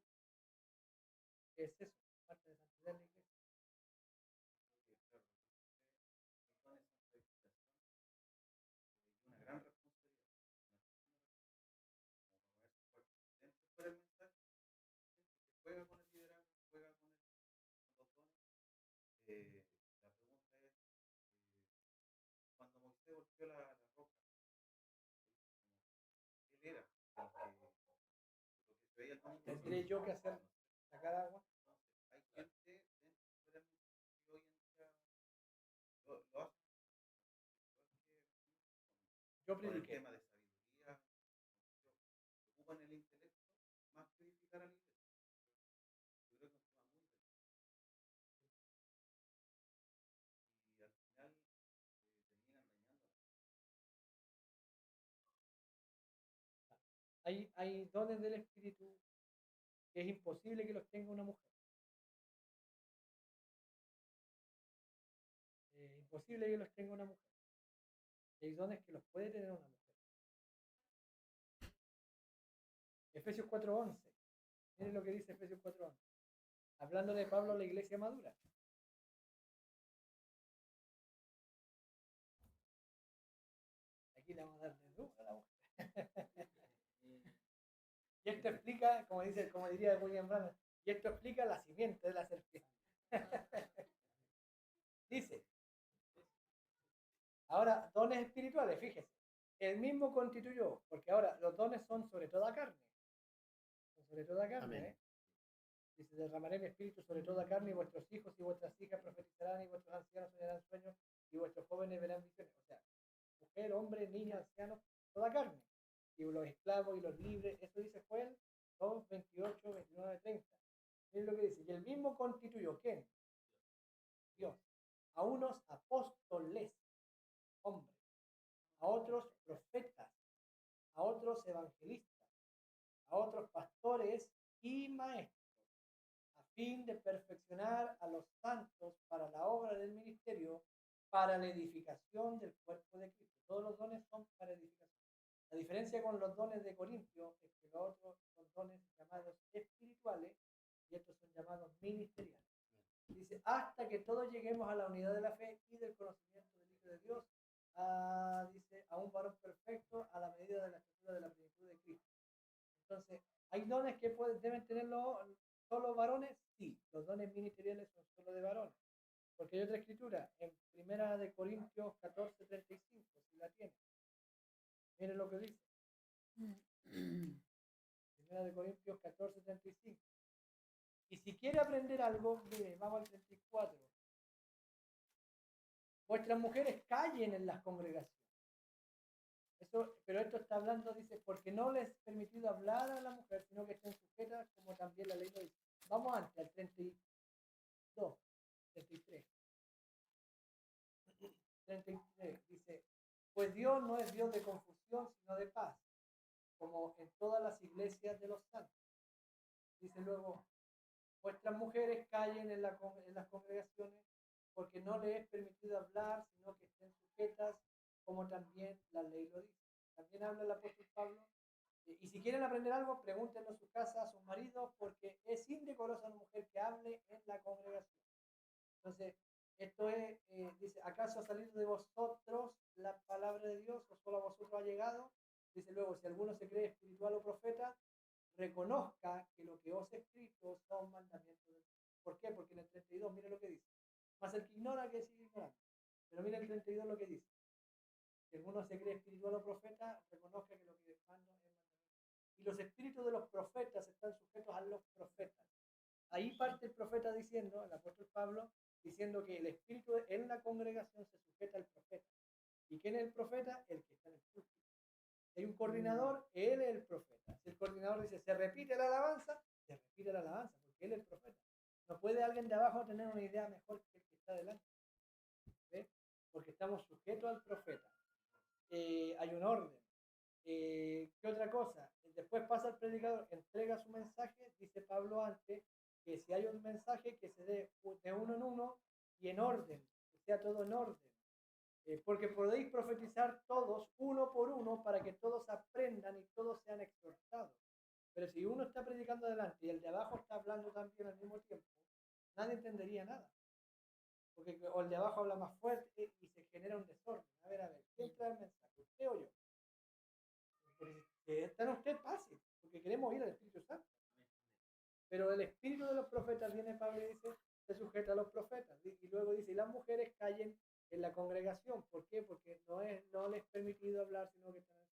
¿Qué es eso? Falta de santidad en la iglesia. Una gran responsabilidad. Dentro del mensaje, que juega con el liderazgo, juega con los dones. La pregunta es, cuando Moisés golpeó la roca, él era el que, lo que se veía el don. Tendré yo que hacer, sacar agua. Entonces, hay gente dentro del mensaje que hoy en día lo hace. Yo Con el prediqué. tema de sabiduría, ocupan el intelecto más que edificar a la iglesia. Yo creo que es un tema muy delicado. Y al final terminan dañando. Hay dones del Espíritu que es imposible que los tenga una mujer. Imposible que los tenga una mujer. Hay dones que los puede tener una mujer. Efesios 4:11. Miren lo que dice Efesios 4:11. Hablando de Pablo, la iglesia madura. Aquí le vamos a dar de duro a la mujer. Y esto explica, como diría William Branham, y esto explica la simiente de la serpiente. Dice, ahora, dones espirituales, fíjese. El mismo constituyó, porque ahora los dones son sobre toda carne. Son sobre toda carne, Amén. ¿eh? Dice, derramaré mi espíritu sobre toda carne y vuestros hijos y vuestras hijas profetizarán y vuestros ancianos soñarán sueños y vuestros jóvenes verán visiones. O sea, mujer, hombre, niño, anciano, toda carne. Y los esclavos y los libres, eso dice Joel 2, 28, 29, 30. Miren lo que dice, y el mismo constituyó, ¿quién? Dios. A unos apóstoles, hombres, a otros profetas, a otros evangelistas, a otros pastores y maestros, a fin de perfeccionar a los santos para la obra del ministerio, para la edificación del cuerpo de Cristo. Todos los dones son para edificación. La diferencia con los dones de Corintio es que los otros son dones llamados espirituales y estos son llamados ministeriales. Dice, hasta que todos lleguemos a la unidad de la fe y del conocimiento del Hijo de Dios, dice, a un varón perfecto a la medida de la estatura de la plenitud de Cristo. Entonces, ¿hay dones que deben tenerlo solo varones? Sí, los dones ministeriales son solo de varones. Porque hay otra escritura, en 1 Corintios 14:35, si la tiene. Miren lo que dice. Primera de Corintios 14:35. Y si quiere aprender algo, mire, vamos al 34. Vuestras mujeres callen en las congregaciones. Pero esto está hablando, dice, porque no les es permitido hablar a la mujer, sino que estén sujetas, como también la ley lo dice. Vamos antes, al 32, 33. 33 dice, pues Dios no es Dios de confusión, sino de paz, como en todas las iglesias de los santos. Dice luego, vuestras mujeres callen en las congregaciones, porque no les es permitido hablar, sino que estén sujetas, como también la ley lo dice. También habla el apóstol Pablo. Y si quieren aprender algo, pregúntenlo en su casa a sus maridos, porque es indecorosa una mujer que hable en la congregación. Entonces, esto es, dice, ¿acaso ha salido de vosotros la palabra de Dios o solo a vosotros ha llegado? Dice luego, si alguno se cree espiritual o profeta, reconozca que lo que os he escrito son mandamientos de Dios. ¿Por qué? Porque en el 32, mire lo que dice. Más el que ignora que sigue ignorando. Pero mire el 32 lo que dice. Si alguno se cree espiritual o profeta, reconozca que lo que mando es mandamiento. Y los espíritus de los profetas están sujetos a los profetas. Ahí parte el profeta diciendo, el apóstol Pablo, diciendo que el espíritu en la congregación se sujeta al profeta. ¿Y quién es el profeta? El que está en el púlpito. Si hay un coordinador, él es el profeta. Si el coordinador dice, se repite la alabanza, se repite la alabanza, porque él es el profeta. No puede alguien de abajo tener una idea mejor que el que está delante. ¿Ve? Porque estamos sujetos al profeta. Hay un orden. ¿Qué otra cosa? Después pasa el predicador, entrega su mensaje, dice Pablo antes, que si hay un mensaje que se dé de uno en uno y en orden, que sea todo en orden. Porque podéis profetizar todos, uno por uno, para que todos aprendan y todos sean exhortados. Pero si uno está predicando adelante y el de abajo está hablando también al mismo tiempo, nadie entendería nada. Porque o el de abajo habla más fuerte y se genera un desorden. A ver, ¿quién trae el mensaje? ¿Usted o yo? Que está en usted fácil, porque queremos ir al Espíritu Santo. Pero el espíritu de los profetas, viene Pablo y dice, se sujeta a los profetas. Y luego dice, y las mujeres callen en la congregación. ¿Por qué? Porque no les es permitido hablar, sino que están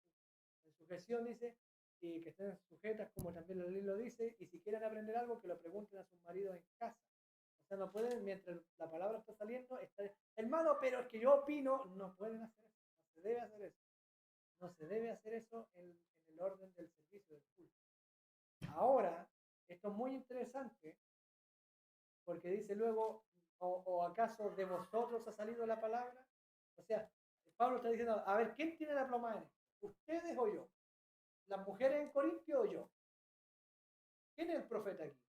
en sujeción, dice, y que estén sujetas, como también la ley lo dice, y si quieren aprender algo, que lo pregunten a sus maridos en casa. O sea, no pueden, mientras la palabra está saliendo, hermano, pero es que yo opino, no pueden hacer eso, no se debe hacer eso. No se debe hacer eso en el orden del servicio del culto. Ahora, esto es muy interesante, porque dice luego, o acaso de vosotros ha salido la palabra. O sea, Pablo está diciendo, a ver, ¿quién tiene la ploma en esto? ¿Ustedes o yo? ¿Las mujeres en Corintio o yo? ¿Quién es el profeta aquí?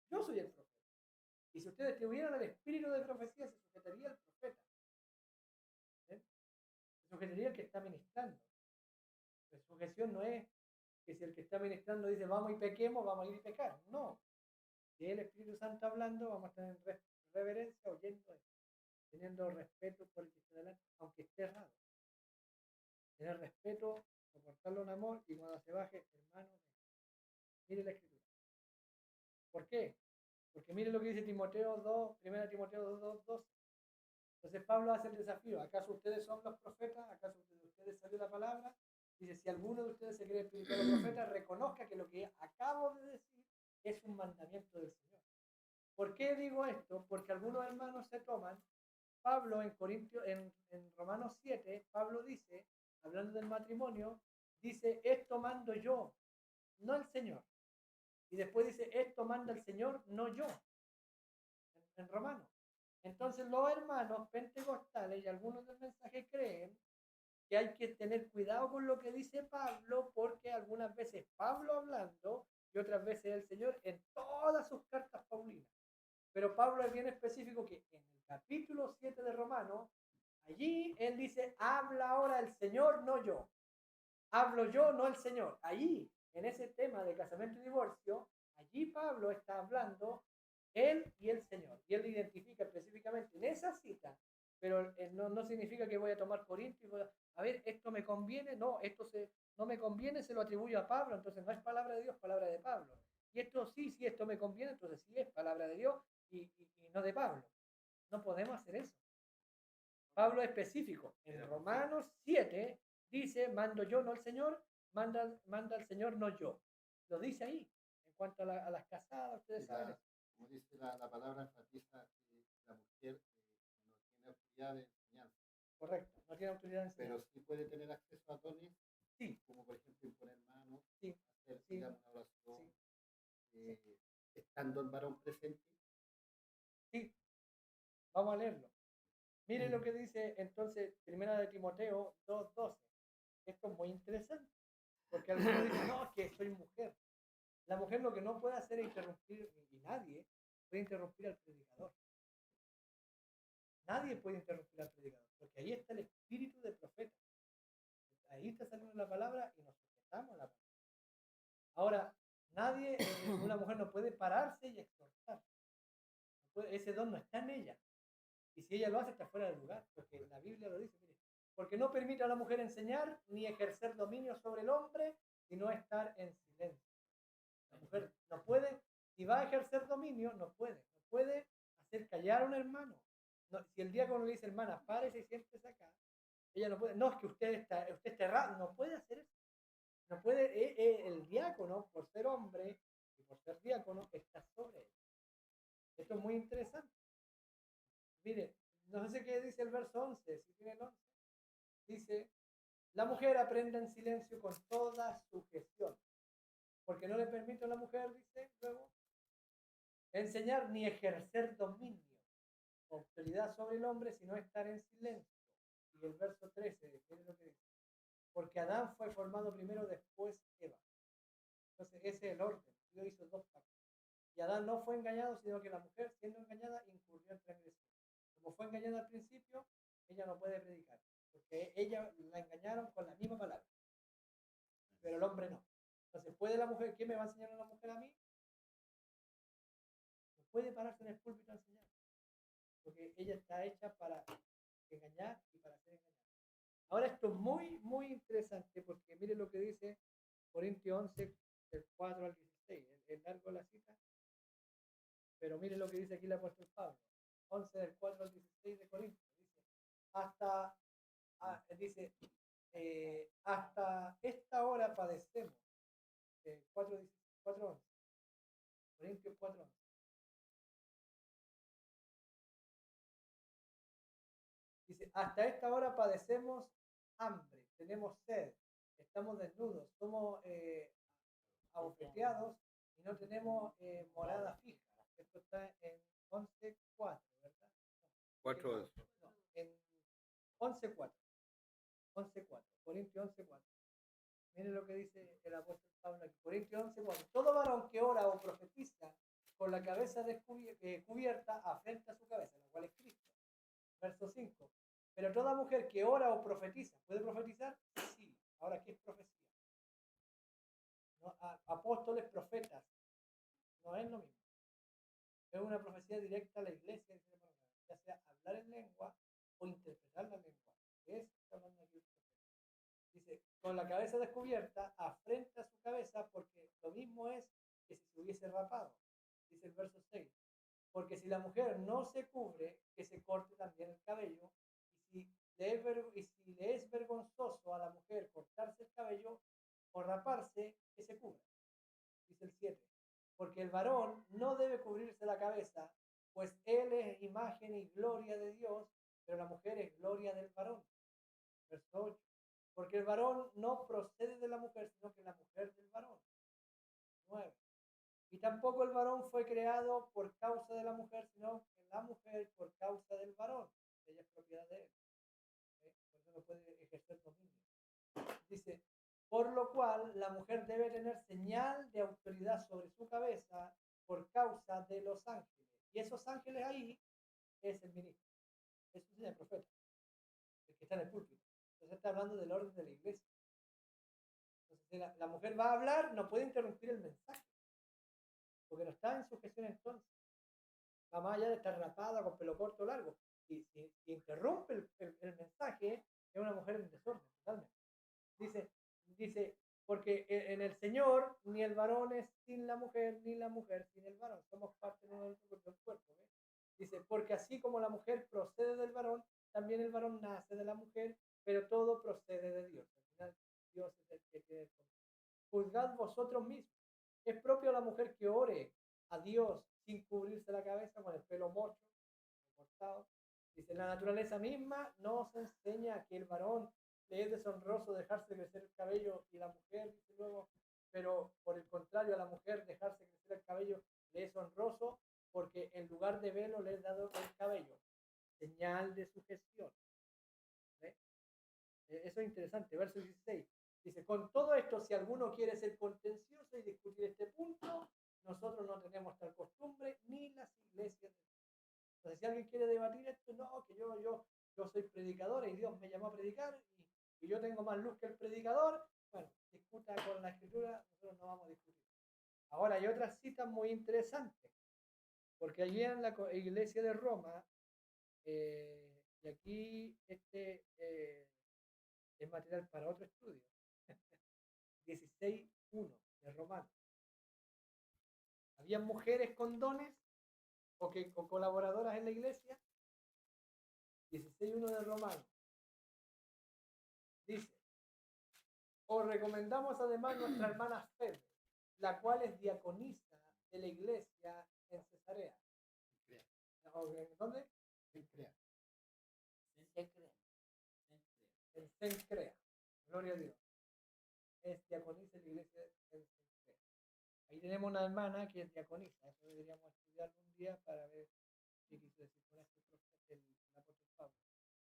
Yo soy el profeta. Y si ustedes tuvieran el espíritu de profecía, se sujetaría el profeta. ¿Eh? Se sujetaría el que está ministrando. La sujeción no es que si el que está ministrando dice vamos y pequemos, vamos a ir y pecar. No. Si es el Espíritu Santo hablando, vamos a estar en reverencia, oyendo, teniendo respeto por el que está delante, aunque esté errado. Tener respeto, soportarlo en amor y cuando se baje, hermano, mire la escritura. ¿Por qué? Porque mire lo que dice Timoteo 2, 1 Timoteo 2, 12. Entonces Pablo hace el desafío. ¿Acaso ustedes son los profetas? ¿Acaso de ustedes salió la palabra? Dice, si alguno de ustedes se cree espiritual o profeta, reconozca que lo que acabo de decir es un mandamiento del Señor. ¿Por qué digo esto? Porque algunos hermanos se toman, Pablo en Romanos 7, Pablo dice, hablando del matrimonio, dice, esto mando yo, no el Señor. Y después dice, esto manda el Señor, no yo, en Romanos. Entonces los hermanos pentecostales y algunos del mensaje creen que hay que tener cuidado con lo que dice Pablo, porque algunas veces Pablo hablando y otras veces el Señor en todas sus cartas paulinas. Pero Pablo es bien específico que en el capítulo 7 de Romanos, allí él dice, habla ahora el Señor, no yo. Hablo yo, no el Señor. Allí, en ese tema de casamiento y divorcio, allí Pablo está hablando él y el Señor. Y él identifica específicamente en esa cita, pero no significa que voy a tomar Corintio y voy a ver, esto me conviene, no, no me conviene, se lo atribuyo a Pablo, entonces no es palabra de Dios, palabra de Pablo. Y esto sí, esto me conviene, entonces sí es palabra de Dios y no de Pablo. No podemos hacer eso. Pablo es específico. En Romanos 7 dice, mando yo, no el Señor, manda el Señor, no yo. Lo dice ahí. En cuanto a las casadas, ustedes Y saben la- eso. como dice la palabra, enfatiza que la mujer no tiene autoridad de enseñanza, Correcto. No tiene autoridad en pero enseñar. sí puede tener acceso a dones, Sí, como por ejemplo imponer manos, sí, hacer, sí, digamos, una oración, sí, estando el varón presente. sí. Vamos a leerlo. Mire lo que dice entonces Primera de Timoteo 2:12. Esto es muy interesante, porque algunos dicen, no, es que soy mujer. La mujer lo que no puede hacer es interrumpir, y nadie puede interrumpir al predicador. Nadie puede interrumpir al predicador, porque ahí está el espíritu del profeta. Ahí está saliendo la palabra y nos sujetamos a la palabra. Ahora, nadie, una mujer no puede pararse y exhortar. Ese don no está en ella. Y si ella lo hace, está fuera de lugar, porque la Biblia lo dice, mire, porque no permite a la mujer enseñar ni ejercer dominio sobre el hombre, sino estar en silencio. La mujer no puede, si va a ejercer dominio, no puede hacer callar a un hermano. No, si el diácono le dice, hermana, párese y siéntese acá, ella no puede, no, es que usted está errado, no puede hacer eso. No puede, el diácono, por ser hombre y por ser diácono, está sobre él. Esto es muy interesante. Mire, no sé qué dice el verso 11, si tiene el 11. Dice, la mujer aprende en silencio con toda sujeción, porque no le permite a la mujer, dice luego, enseñar ni ejercer dominio, autoridad sobre el hombre, sino estar en silencio. Y el verso 13, miren lo que dice, porque Adán fue formado primero, después Eva. Entonces ese es el orden. Dios hizo dos pactos. Y Adán no fue engañado, sino que la mujer, siendo engañada, incurrió en transgresión. Como fue engañada al principio, ella no puede predicar, porque ella la engañaron con la misma palabra, pero el hombre no. Entonces, ¿puede la mujer? ¿Qué me va a enseñar una mujer a mí? No puede pararse en el púlpito a enseñar, porque ella está hecha para engañar y para ser engañada. Ahora esto es muy, muy interesante, porque mire lo que dice Corintios 11, del 4 al 16. Es largo la cita, pero mire lo que dice aquí el apóstol Pablo. 11 del 4 al 16 de Corintios. Dice, hasta esta hora padecemos. 4:11. Corintios 4:11. Dice, hasta esta hora padecemos hambre, tenemos sed, estamos desnudos, somos abofeteados y no tenemos morada fija. Esto está en 11:4, ¿verdad? 4:11. No, en 11:4. 11:4. Corintios 11:4. Miren lo que dice el apóstol Pablo aquí. Corintios 11:4. Todo varón que ora o profetiza con la cabeza cubierta afrenta su cabeza, la cual es Cristo. Verso 5. Pero toda mujer que ora o profetiza, ¿puede profetizar? Sí. Ahora, ¿qué es profecía? ¿No? Apóstoles, profetas, no es lo mismo. Es una profecía directa a la iglesia, ya sea hablar en lengua o interpretar la lengua. Eso está hablando aquí el profeta. Dice, con la cabeza descubierta, afrenta su cabeza, porque lo mismo es que si se hubiese rapado. Dice el verso 6. Porque si la mujer no se cubre, que se corte también el cabello. Y si le es vergonzoso a la mujer cortarse el cabello o raparse, que se cubra. Dice el 7. Porque el varón no debe cubrirse la cabeza, pues él es imagen y gloria de Dios, pero la mujer es gloria del varón. Verso 8. Porque el varón no procede de la mujer, sino que la mujer del varón. 9. Y tampoco el varón fue creado por causa de la mujer, sino que la mujer por causa del varón. Ella es propiedad de él. Por eso no puede ejercer dominio. Dice, por lo cual la mujer debe tener señal de autoridad sobre su cabeza por causa de los ángeles. Y esos ángeles ahí es el ministro. Eso es el profeta, el que está en el púlpito. Entonces está hablando del orden de la iglesia. Entonces, si la mujer va a hablar, no puede interrumpir el mensaje, porque no está en sujeción entonces. Va más allá de estar rapada, con pelo corto o largo. Y si interrumpe el mensaje, es una mujer en desorden, totalmente. Dice, porque en el Señor ni el varón es sin la mujer, ni la mujer sin el varón. Somos parte de del cuerpo. ¿Ves? Dice, porque así como la mujer procede del varón, también el varón nace de la mujer, pero todo procede de Dios. Al final, Dios es el que tiene el control. Juzgad vosotros mismos. Es propio a la mujer que ore a Dios sin cubrirse la cabeza con el pelo mocho, cortado. Dice, la naturaleza misma nos enseña que el varón le es deshonroso dejarse crecer el cabello y la mujer, dice luego, pero por el contrario a la mujer dejarse crecer el cabello le es honroso porque en lugar de velo le es dado el cabello, señal de sujeción. ¿Ve? Eso es interesante, verso 16. Dice, con todo esto, si alguno quiere ser contencioso y discutir este punto, nosotros no tenemos tal costumbre, ni las iglesias. Entonces, si alguien quiere debatir esto, no, que yo soy predicador y Dios me llamó a predicar y yo tengo más luz que el predicador, bueno, discuta con la escritura, nosotros no vamos a discutir. Ahora, hay otras citas muy interesantes, porque allí en la iglesia de Roma, y aquí es material para otro estudio, 16.1 de Romanos. ¿Había mujeres con dones o colaboradoras en la iglesia? 16.1 de Romanos. Dice, os recomendamos además nuestra hermana Febe, la cual es diaconisa de la iglesia en Cesarea. ¿Dónde? En Crea. En Cencrea. Gloria a Dios. Es diaconisa de la iglesia en Cencrea. Ahí tenemos una hermana que es diaconisa. Eso deberíamos estudiarlo un día para ver qué quiso decir con esto el apóstol Pablo.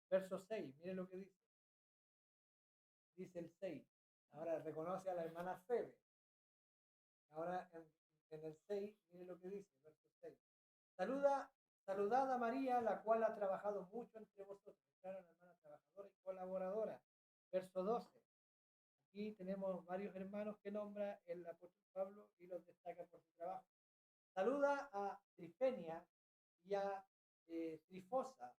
Verso 6, miren lo que dice. Dice el 6. Ahora reconoce a la hermana Febe. Ahora en el 6, miren lo que dice, verso 6. Saludad a María, la cual ha trabajado mucho entre vosotros. Claro, una hermana trabajadora y colaboradora. Verso 12. Aquí tenemos varios hermanos que nombra el apóstol Pablo y los destaca por su trabajo. Saluda a Trifenia y a Trifosa,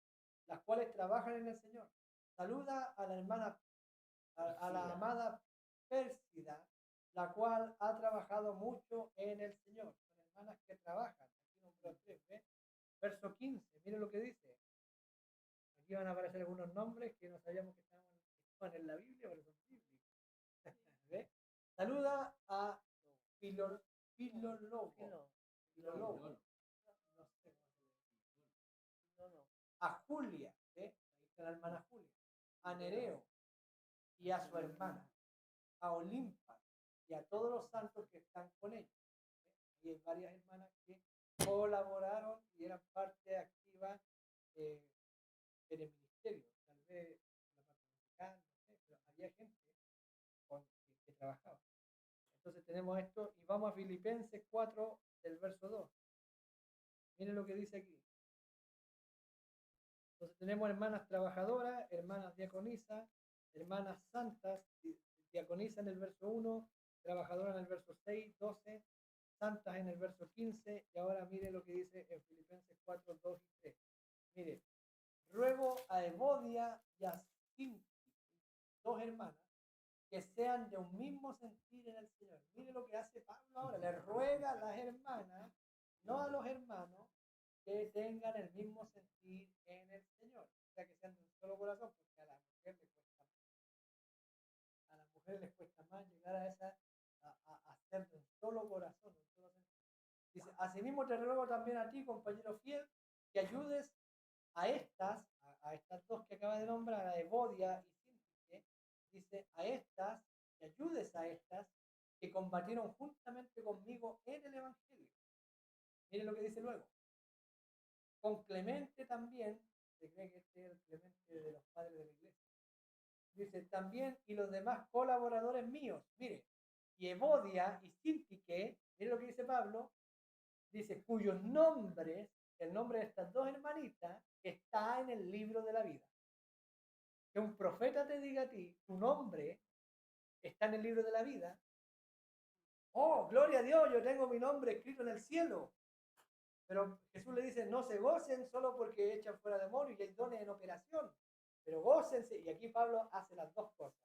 las cuales trabajan en el Señor. Saluda a la hermana, a la amada Pérsida, la cual ha trabajado mucho en el Señor. Son hermanas que trabajan. Aquí número 3, ¿ve? Verso 15, miren lo que dice. Aquí van a aparecer algunos nombres que no sabíamos que estaban en la Biblia, pero son bíblicos. ¿Ve? Saluda a Filólogo. No sé cómo se le dice. A Julia, ¿eh? Ahí está la hermana Julia. A Nereo y a su hermana. A Olimpa y a todos los santos que están con ellos. ¿Eh? Y hay varias hermanas que colaboraron y eran parte activa en el ministerio. Tal vez la parte musical, no sé, pero había gente que trabajaba. Entonces tenemos esto y vamos a Filipenses 4, del verso 2. Miren lo que dice aquí. Entonces tenemos hermanas trabajadoras, hermanas diaconisas, hermanas santas, diaconisa en el verso 1, trabajadora en el verso 6, 12, santas en el verso 15, y ahora mire lo que dice en Filipenses 4, 2 y 3. Mire, ruego a Evodia y a Sinti, dos hermanas, que sean de un mismo sentir en el Señor. Mire lo que hace Pablo ahora, le ruega a las hermanas, no a los hermanos, que tengan el mismo sentir en el Señor. O sea, que sean de un solo corazón, porque a la mujer le cuesta más. A las mujeres les cuesta más llegar a ser de un solo corazón, de un solo sentir. Dice, asimismo te ruego también a ti, compañero fiel, que ayudes a estas dos que acaba de nombrar, a Evodia y Sintique, dice, a estas, que ayudes a estas, que combatieron juntamente conmigo en el Evangelio. Miren lo que dice luego. Con Clemente también, se cree que este es el Clemente de los padres de la iglesia. Dice, también, y los demás colaboradores míos, mire, y Evodia y Sintique, miren lo que dice Pablo, dice, cuyos nombres, el nombre de estas dos hermanitas, está en el libro de la vida. Que un profeta te diga a ti, tu nombre está en el libro de la vida. Oh, gloria a Dios, yo tengo mi nombre escrito en el cielo. Pero Jesús le dice, no se gocen solo porque echan fuera demonios y hay dones en operación. Pero gócense, y aquí Pablo hace las dos cosas.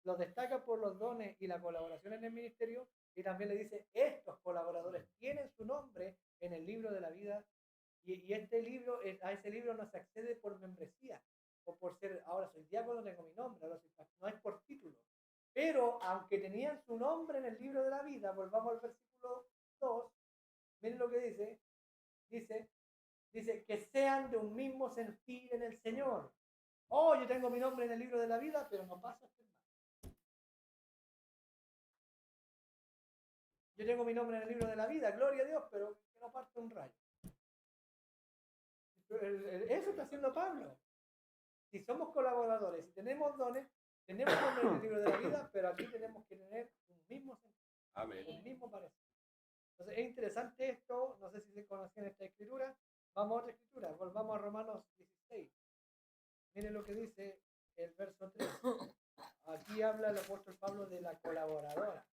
Los destaca por los dones y la colaboración en el ministerio, y también le dice, estos colaboradores tienen su nombre en el libro de la vida, y este libro, a ese libro no se accede por membresía, o por ser, ahora soy diácono, tengo mi nombre, ahora soy pastor, no es por título, Pero aunque tenían su nombre en el libro de la vida, volvamos al versículo 2, miren lo que dice que sean de un mismo sentir en el Señor. Oh, yo tengo mi nombre en el libro de la vida, pero no paso a ser más. Yo tengo mi nombre en el libro de la vida, gloria a Dios, pero que no parte un rayo. Eso está haciendo Pablo. Si somos colaboradores, si tenemos dones, tenemos nombre en el libro de la vida, pero aquí tenemos que tener un mismo sentido, Amén. un mismo parecer. Entonces es interesante esto, no sé si se conocían esta escritura. Vamos a otra escritura, volvamos a Romanos 16. Miren lo que dice el verso 3. Aquí habla el apóstol Pablo de la colaboradora.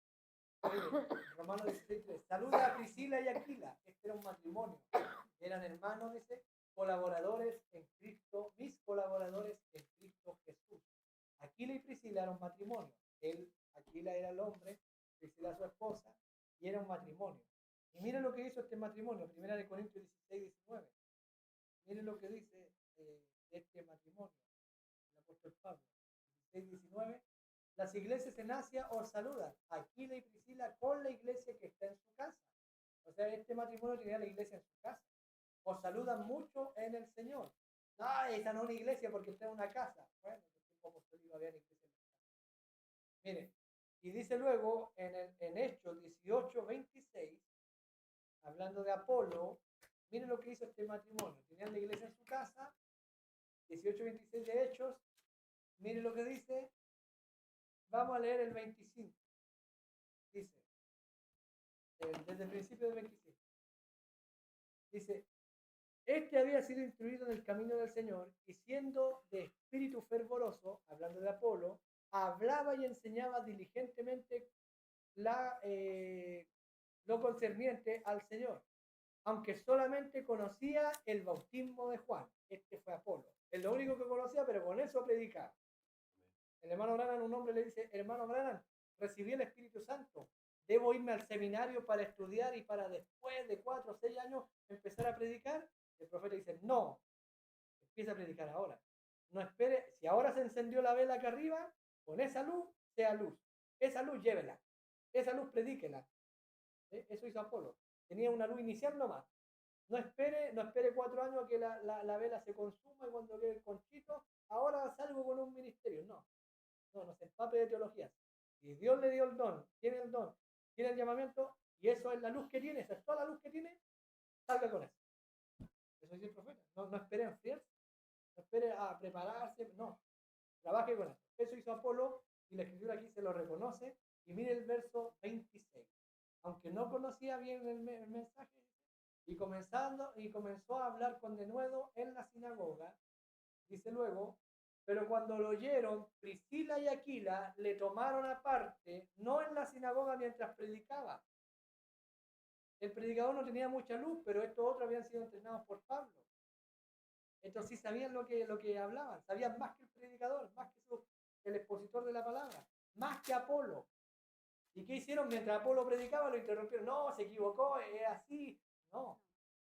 Romanos 16:3. Saluda a Priscila y Aquila. Este era un matrimonio. Eran hermanos, dice, colaboradores en Cristo, mis colaboradores en Cristo Jesús. Aquila y Priscila eran un matrimonio. Aquila era el hombre, Priscila su esposa, y era un matrimonio. Y miren lo que hizo este matrimonio, 1 Corintios 16:19. Miren lo que dice este matrimonio, el apóstol Pablo. 16:19. Las iglesias en Asia os saludan, Aquila y Priscila, con la iglesia que está en su casa. O sea, este matrimonio tenía la iglesia en su casa. Os saludan mucho en el Señor. Ah, esa no es una iglesia porque está en una casa. Bueno, como usted dijo, había iglesia en la casa. Miren, y dice luego en Hechos 18:26, hablando de Apolo, miren lo que hizo este matrimonio. Tenían la iglesia en su casa, 18:26 de Hechos. Miren lo que dice. Vamos a leer el 25. Dice, desde el principio del 25. Dice, este había sido instruido en el camino del Señor y siendo de espíritu fervoroso, hablando de Apolo, hablaba y enseñaba diligentemente lo concerniente al Señor, aunque solamente conocía el bautismo de Juan. Este fue Apolo. Es lo único que conocía, pero con eso predicaba. El hermano Branham, un hombre le dice, hermano Branham, recibí el Espíritu Santo. ¿Debo irme al seminario para estudiar y para después de 4 o 6 años empezar a predicar? El profeta dice, no, empieza a predicar ahora. No espere, si ahora se encendió la vela acá arriba, con esa luz, sea luz. Esa luz llévela. Esa luz predíquela. Eso hizo Apolo. Tenía una luz inicial nomás. No espere 4 años a que la vela se consuma y cuando quede el conchito, ahora salgo con un ministerio. No se empape de teología. Si Dios le dio el don, tiene el llamamiento, y eso es la luz que tiene, esa es toda la luz que tiene, salga con eso. Eso dice el profeta. No espere a enfriarse, no espere a prepararse, no. Trabaje con eso. Eso hizo Apolo, y la escritura aquí se lo reconoce. Y mire el verso 26. Aunque no conocía bien el mensaje, y comenzó a hablar con denuedo en la sinagoga, dice luego, pero cuando lo oyeron, Priscila y Aquila le tomaron aparte, no en la sinagoga mientras predicaba. El predicador no tenía mucha luz, pero estos otros habían sido entrenados por Pablo. Estos sí sabían lo que hablaban, sabían más que el predicador, más que el expositor de la palabra, más que Apolo. ¿Y qué hicieron? Mientras Apolo predicaba, lo interrumpieron. No, se equivocó, es así. No.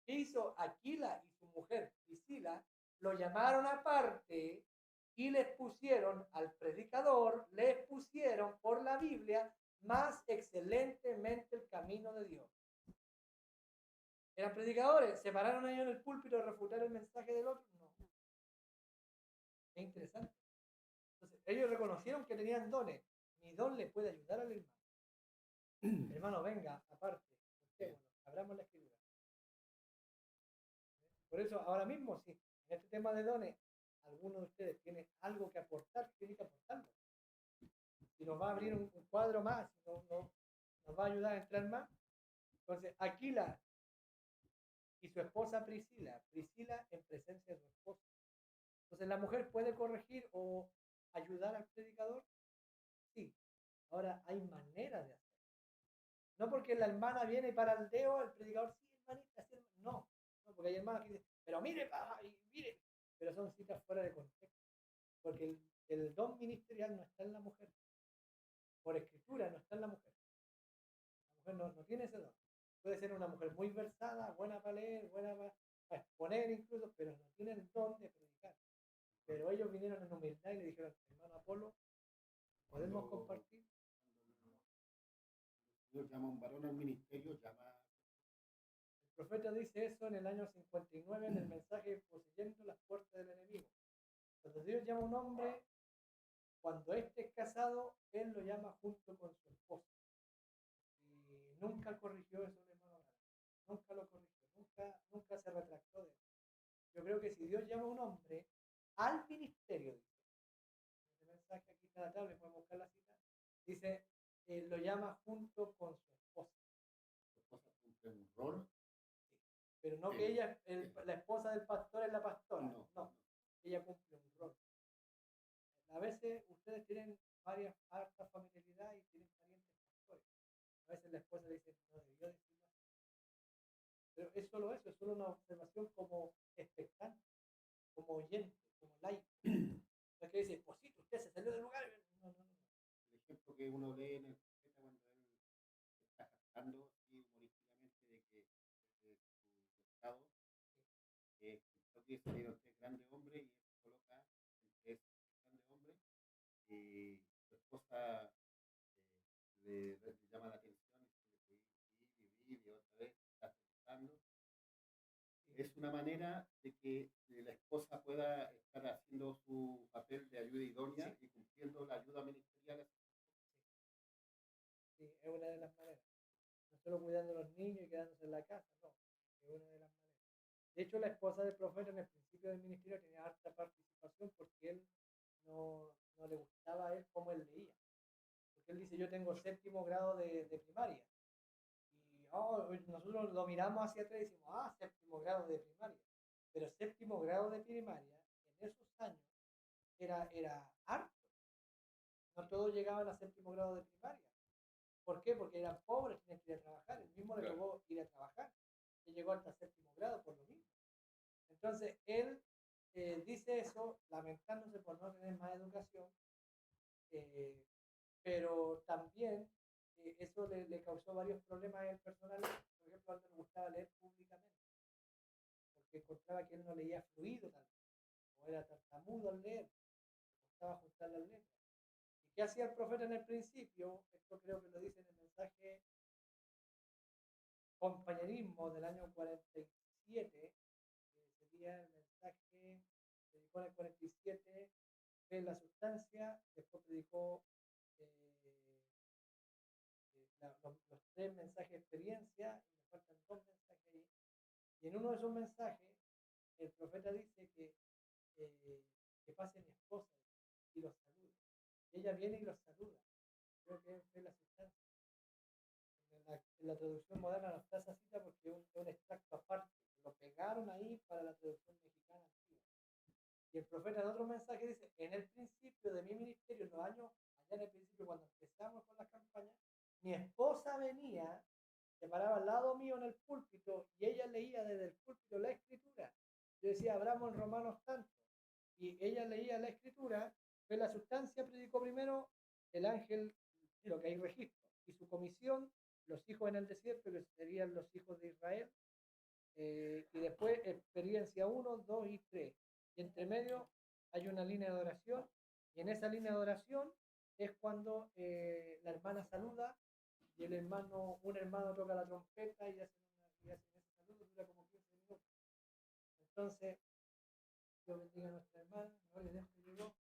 ¿Qué hizo Aquila y su mujer Priscila? Lo llamaron aparte y les pusieron al predicador, les pusieron por la Biblia más excelentemente el camino de Dios. ¿Eran predicadores? ¿Se pararon ellos en el púlpito a refutar el mensaje del otro? No. Es interesante. Entonces, ellos reconocieron que tenían dones. Mi don le puede ayudar al hermano. Hermano, venga, aparte, abramos la escritura. Por eso, ahora mismo, sí, en este tema de dones, alguno de ustedes tiene algo que aportar, tiene que aportarlo. Si nos va a abrir un cuadro más, nos va a ayudar a entrar más. Entonces, Aquila y su esposa Priscila en presencia de su esposo. Entonces, ¿la mujer puede corregir o ayudar al predicador? Sí. Ahora, hay maneras de hacerlo. No porque la hermana viene y para el dedo, el predicador, sí, hermanita, sí, no, porque hay hermanas que dicen, pero mire, mire, pero son citas fuera de contexto, porque el don ministerial no está en la mujer, por escritura no está en la mujer. La mujer no tiene ese don. Puede ser una mujer muy versada, buena para leer, buena para exponer incluso, pero no tiene el don de predicar. Pero ellos vinieron en humildad y le dijeron, hermano Apolo, podemos compartir. llama un varón al ministerio, llama. El profeta dice eso en el año 59 en el mensaje poseyendo las puertas del enemigo. Cuando Dios llama a un hombre, cuando éste es casado, él lo llama junto con su esposa. Y nunca corrigió eso el hermano Branham. Nunca lo corrigió, nunca se retractó de eso. Yo creo que si Dios llama a un hombre al ministerio, dice, ese mensaje aquí está la tabla, podemos buscar la cita, dice, lo llama junto con su esposa. Su esposa cumple un rol. Pero no que ella, la esposa del pastor es la pastora, No. ella cumple un rol. A veces ustedes tienen varias hartas familiaridad y tienen parientes pastores. A veces la esposa le dice, no debió decirlo así. Pero es solo eso, es solo una observación como expectante, como oyente, como laico. No es que dice, esposito, usted se salió del lugar. No. El ejemplo que uno lee en el profeta cuando él está cantando así humorísticamente de que desde su estado salieron tres grandes hombres y él se coloca entre esos tres grandes hombres y su esposa le llama la atención y dice, vivir y otra vez está pensando. Es una manera de que la esposa pueda estar haciendo su papel de ayuda idónea y cumpliendo la ayuda ministerial. Sí, es una de las maneras. No solo cuidando a los niños y quedándose en la casa, no. Es una de las maneras. De hecho, la esposa del profeta en el principio del ministerio tenía harta participación porque él no le gustaba a él cómo él leía. Porque él dice, yo tengo 7º grado de primaria. Y nosotros lo miramos hacia atrás y decimos, 7º grado de primaria. Pero 7º grado de primaria, en esos años, era harto. No todos llegaban a 7º grado de primaria. ¿Por qué? Porque eran pobres, tenían que ir a trabajar. El mismo le tocó ir a trabajar. Él llegó hasta 7º grado por lo mismo. Entonces, él dice eso, lamentándose por no tener más educación, pero también eso le causó varios problemas en el personal. Por ejemplo, a él no le gustaba leer públicamente, porque encontraba que él no leía fluido tal vez, o era tartamudo al leer, le costaba juntar las letras. ¿Y qué hacía el profeta en el principio? Esto creo que lo dice en el mensaje Compañerismo del año 47, sería el mensaje, predicó en el 47, fe en la sustancia, después predicó los 3 mensajes de experiencia, y me faltan 2 mensajes ahí. Y en uno de esos mensajes, el profeta dice que pase mi esposa y los salude. Y ella viene y los saluda. Creo que es la sustancia. En la traducción moderna no está esa cita porque es un extracto aparte. Lo pegaron ahí para la traducción mexicana antigua. Y el profeta en otro mensaje dice, en el principio de mi ministerio, en los años, allá en el principio cuando empezamos con las campañas, mi esposa venía, se paraba al lado mío en el púlpito y ella leía desde el púlpito la escritura. Yo decía, abramos en Romanos tanto. Y ella leía la escritura, pero la sustancia predicó primero el ángel de lo que hay registro. Y su comisión, los hijos en el desierto, que serían los hijos de Israel. Y después experiencia 1, 2 y 3. Y entre medio hay una línea de oración. Y en esa línea de oración es cuando la hermana saluda y un hermano toca la trompeta y hacen ese saludo, dura como 15 minutos. Entonces, Dios bendiga a nuestra hermana, no le dejo que llegó.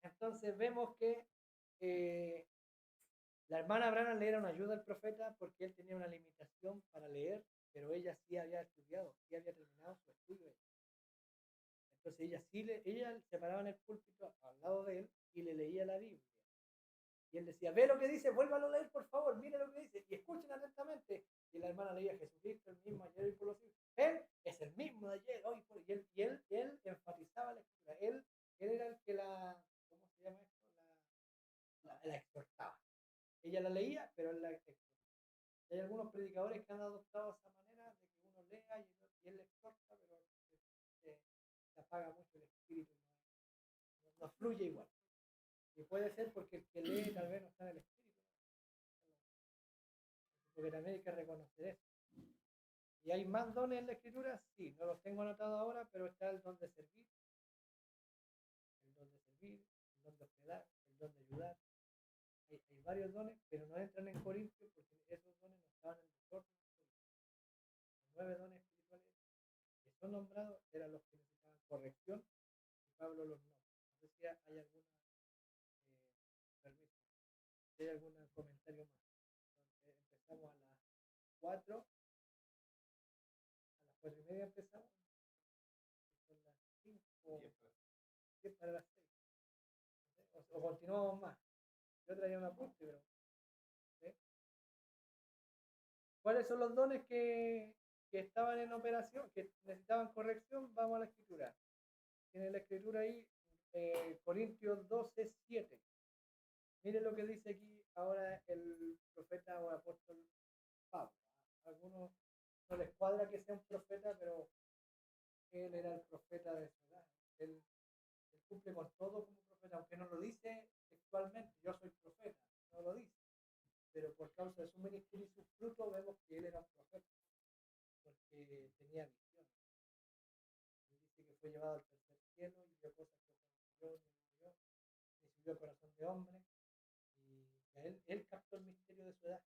Entonces vemos que la hermana Branham le era una ayuda al profeta porque él tenía una limitación para leer, pero ella sí había estudiado, sí había terminado su estudio. Entonces ella se paraba en el púlpito al lado de él y le leía la Biblia. Y él decía, ve lo que dice, vuélvalo a leer, por favor, mire lo que dice, y escuchen atentamente. Y la hermana leía, Jesucristo, el mismo ayer y por los siglos. Él es el mismo de ayer, hoy, por... y él enfatizaba la escritura. Él era el que ¿cómo se llama esto? La exhortaba. Ella la leía, pero él la exhortaba. Hay algunos predicadores que han adoptado esa manera de que uno lea y él le exhorta, pero se apaga mucho el espíritu, no fluye igual. Y puede ser porque el que lee tal vez no está en el espíritu, ¿no? Porque también hay que reconocer eso. ¿Y hay más dones en la escritura? Sí, no los tengo anotados ahora, pero está el don de servir, el don de hospedar, el don de ayudar. hay varios dones, pero no entran en Corintios porque esos dones no estaban en desorden. Los 9 dones espirituales que son nombrados eran los que necesitaban corrección y Pablo los nombra. No sé si hay alguna, permiso, si hay algún comentario más. Entonces, empezamos a las 4, a las 4:30 empezamos, son las 5, 10 para las 6. O continuamos más. Yo traía un apunte, pero ¿sí? ¿Cuáles son los dones que estaban en operación, que necesitaban corrección? Vamos a la escritura. Tiene la escritura ahí, Corintios 12:7. Mire lo que dice aquí ahora el profeta o apóstol Pablo. A algunos no les cuadra que sea un profeta, pero él era el profeta de su edad. Él cumple con todo como profeta, aunque no lo dice textualmente, yo soy profeta, no lo dice. Pero por causa de su ministerio y su fruto vemos que él era un profeta, porque tenía visión. Él dice que fue llevado al tercer cielo y vio cosas que ojo no vio, ni subió al corazón de hombre, y a él captó el misterio de su edad,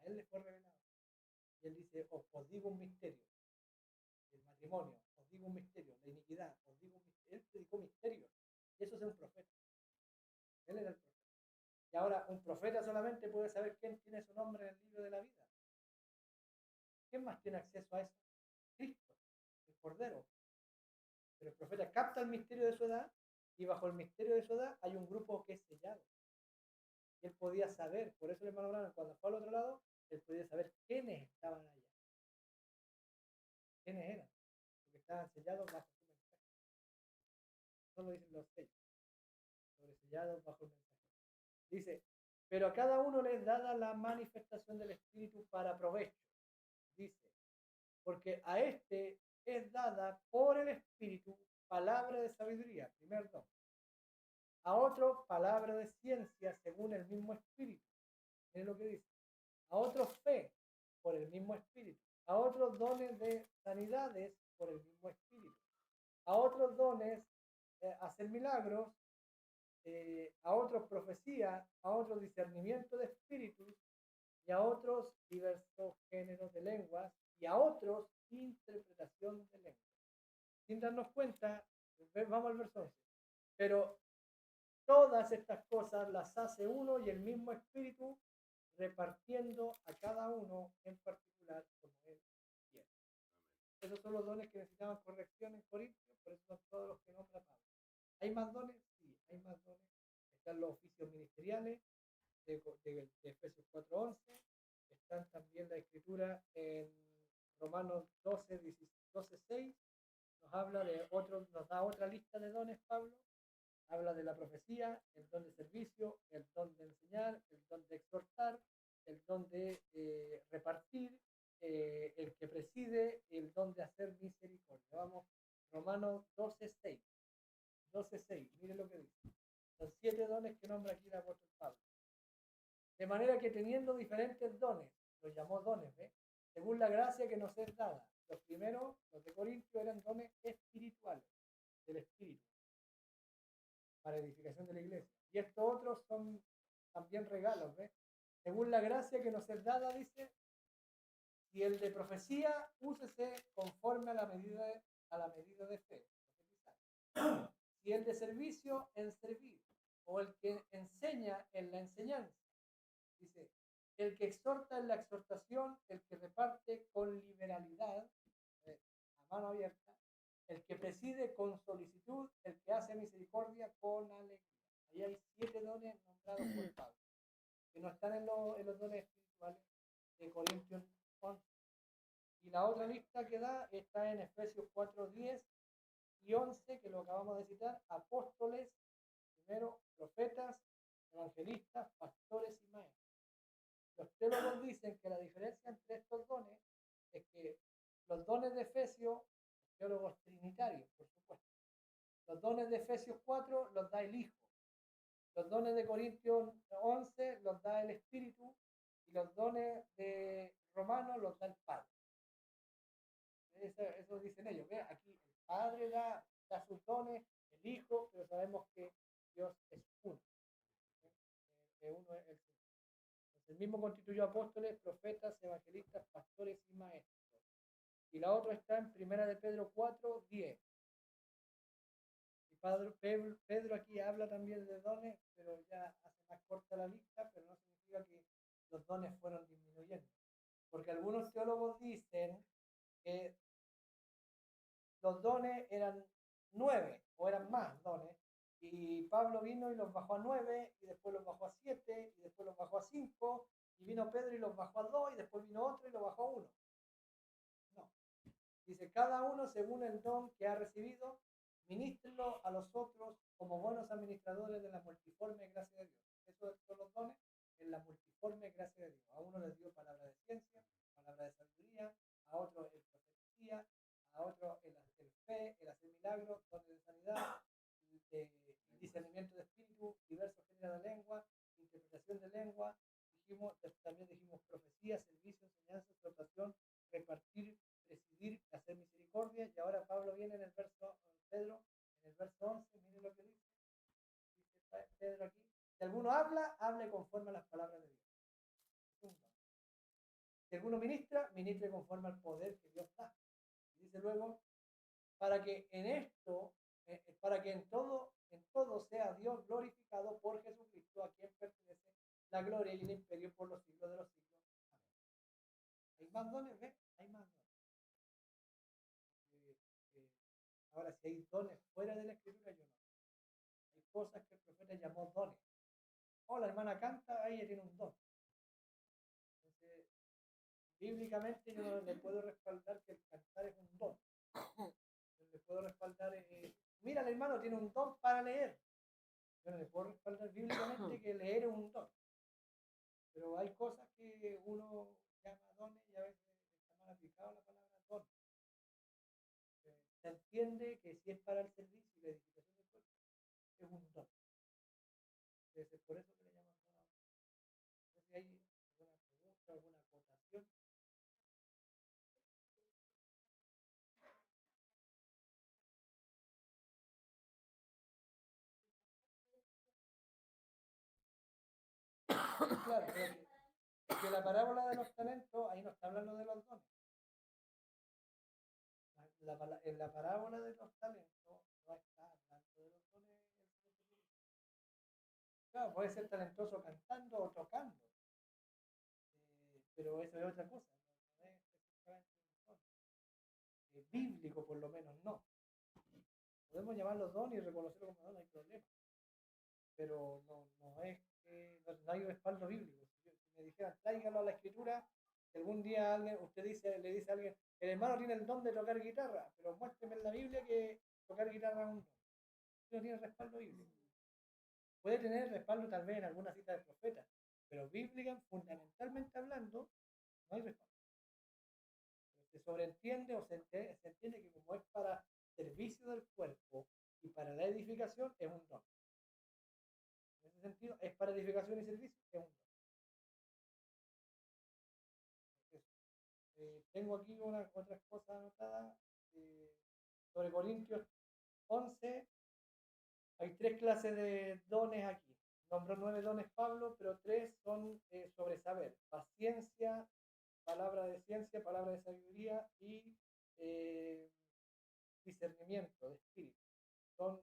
a él le fue revelado. Y él dice, os digo un misterio, el matrimonio, os digo un misterio, la iniquidad, os digo un misterio. Él predicó misterios, y eso es un profeta. Él era el profeta. Y ahora, un profeta solamente puede saber quién tiene su nombre en el libro de la vida. ¿Quién más tiene acceso a eso? Cristo, el Cordero. Pero el profeta capta el misterio de su edad y bajo el misterio de su edad hay un grupo que es sellado. Y él podía saber, por eso el hermano Branham, cuando fue al otro lado, él podía saber quiénes estaban allá. ¿Quiénes eran? Porque estaban sellados bajo su mensaje. Solo dicen los sellos. Sobresellados bajo el mensaje. Dice, pero a cada uno le es dada la manifestación del Espíritu para provecho. Dice, porque a este es dada por el Espíritu palabra de sabiduría, primer don. A otro palabra de ciencia según el mismo Espíritu. Es lo que dice. A otro fe por el mismo Espíritu. A otros dones de sanidades por el mismo Espíritu. A otros dones hacer milagros. A otros profecía, a otros discernimiento de espíritus, y a otros diversos géneros de lenguas, y a otros interpretación de lenguas. Sin darnos cuenta, vamos al verso 11. Pero todas estas cosas las hace uno y el mismo espíritu, repartiendo a cada uno en particular como él quiere. Esos son los dones que necesitaban corrección en Corintios, por eso son todos los que nombra Pablo. ¿Hay más dones? Sí, hay más dones. Están los oficios ministeriales de Efesios 4:11. Están también la escritura en Romanos 12:6. Nos habla de otros, nos da otra lista de dones, Pablo. Habla de la profecía, el don de servicio, el don de enseñar, el don de exhortar, el don de repartir, el que preside, el don de hacer misericordia. Vamos, Romanos 12:6. 12:6, mire lo que dice. Los 7 dones que nombra aquí el apóstol Pablo. De manera que teniendo diferentes dones, los llamó dones, ¿ves? Según la gracia que nos es dada. Los primeros, los de Corintio, eran dones espirituales, del Espíritu, para edificación de la iglesia. Y estos otros son también regalos, ¿ves? Según la gracia que nos es dada, dice, y el de profecía, úsese conforme a la medida de fe. Y el de servicio, en servir. O el que enseña en la enseñanza. Dice, el que exhorta en la exhortación, el que reparte con liberalidad, a mano abierta, el que preside con solicitud, el que hace misericordia con alegría. Ahí hay 7 dones nombrados por Pablo, que no están en los dones espirituales de Corintios 11. Y la otra lista que da está en Efesios 4:10 y 11, que lo acabamos de citar, apóstoles, primero profetas, evangelistas, pastores y maestros. Los teólogos dicen que la diferencia entre estos dones es que los dones de Efesios, los teólogos trinitarios, por supuesto, los dones de Efesios 4 los da el Hijo, los dones de Corintios 11 los da el Espíritu y los dones de Romanos los da el Padre. Eso dicen ellos. ¿Ve? Aquí el Padre da sus dones, el Hijo, pero sabemos que Dios es uno. que uno es el Señor. Entonces, el mismo constituyó apóstoles, profetas, evangelistas, pastores y maestros. Y la otra está en 1 de Pedro 4, 10. Y Pedro aquí habla también de dones, pero ya hace más corta la lista, pero no significa que los dones fueron disminuyendo. Porque algunos teólogos dicen que los dones eran 9 o eran más dones, y Pablo vino y los bajó a 9, y después los bajó a 7, y después los bajó a 5, y vino Pedro y los bajó a 2, y después vino otro y los bajó a 1. No. Dice, cada uno según el don que ha recibido, ministrenlo a los otros como buenos administradores de la multiforme gracia de Dios. Esos son los dones en la multiforme gracia de Dios. A uno les dio palabra de ciencia, palabra de sabiduría, a otro el profecía, a otro el fe, el hacer milagros, dones de sanidad, discernimiento de espíritu, diversos géneros de lengua, interpretación de lengua. También dijimos profecía, servicio, enseñanza, exhortación, repartir, presidir, hacer misericordia. Y ahora Pablo viene en el verso, Pedro, en el verso 11, miren lo que dice Pedro aquí. Si alguno habla, hable conforme a las palabras de Dios. Si alguno ministra, ministre conforme al poder que Dios da. Y dice luego, para que en esto, para que en todo sea Dios glorificado por Jesucristo, a quien pertenece la gloria y el imperio por los siglos de los siglos. Amén. ¿Hay más dones? ¿Ves? Hay más dones. Ahora, si hay dones fuera de la escritura, yo no. Hay cosas que el profeta llamó dones. La hermana canta, ella tiene un don. Entonces, bíblicamente yo no le puedo respaldar que el cantar es un don. Yo le puedo respaldar, mira, el hermano tiene un don para leer. Yo no le puedo respaldar bíblicamente que leer es un don. Pero hay cosas que uno llama dones y a veces está mal aplicado la palabra don. Se entiende que si es para el servicio y la edificación del cuerpo, es un don. Entonces, por eso que le llaman don. No sé si hay alguna pregunta, alguna acotación. Claro, que la parábola de los talentos, ahí no está hablando de los dones. En la parábola de los talentos no está hablando de los dones. Claro, puede ser talentoso cantando o tocando, pero eso es otra cosa, no es específicamente un don. Bíblico por lo menos no. Podemos llamarlo don y reconocerlo como don, no hay problema. Pero no es que no hay respaldo bíblico. Si me dijeran, tráigalo a la escritura, que algún día usted le dice a alguien, el hermano tiene el don de tocar guitarra, pero muéstreme en la Biblia que tocar guitarra es un don. No tiene respaldo bíblico. Puede tener respaldo tal vez en alguna cita de profeta, pero bíblica, fundamentalmente hablando, no hay respaldo. Se sobreentiende o se entiende que como es para servicio del cuerpo y para la edificación, es un don. En ese sentido, es para edificación y servicio, es un don. Tengo aquí otras cosas anotadas sobre Corintios 11. Hay 3 clases de dones aquí. Nombró 9 dones Pablo, pero 3 son sobre saber. Paciencia, palabra de ciencia, palabra de sabiduría y discernimiento de espíritu. Son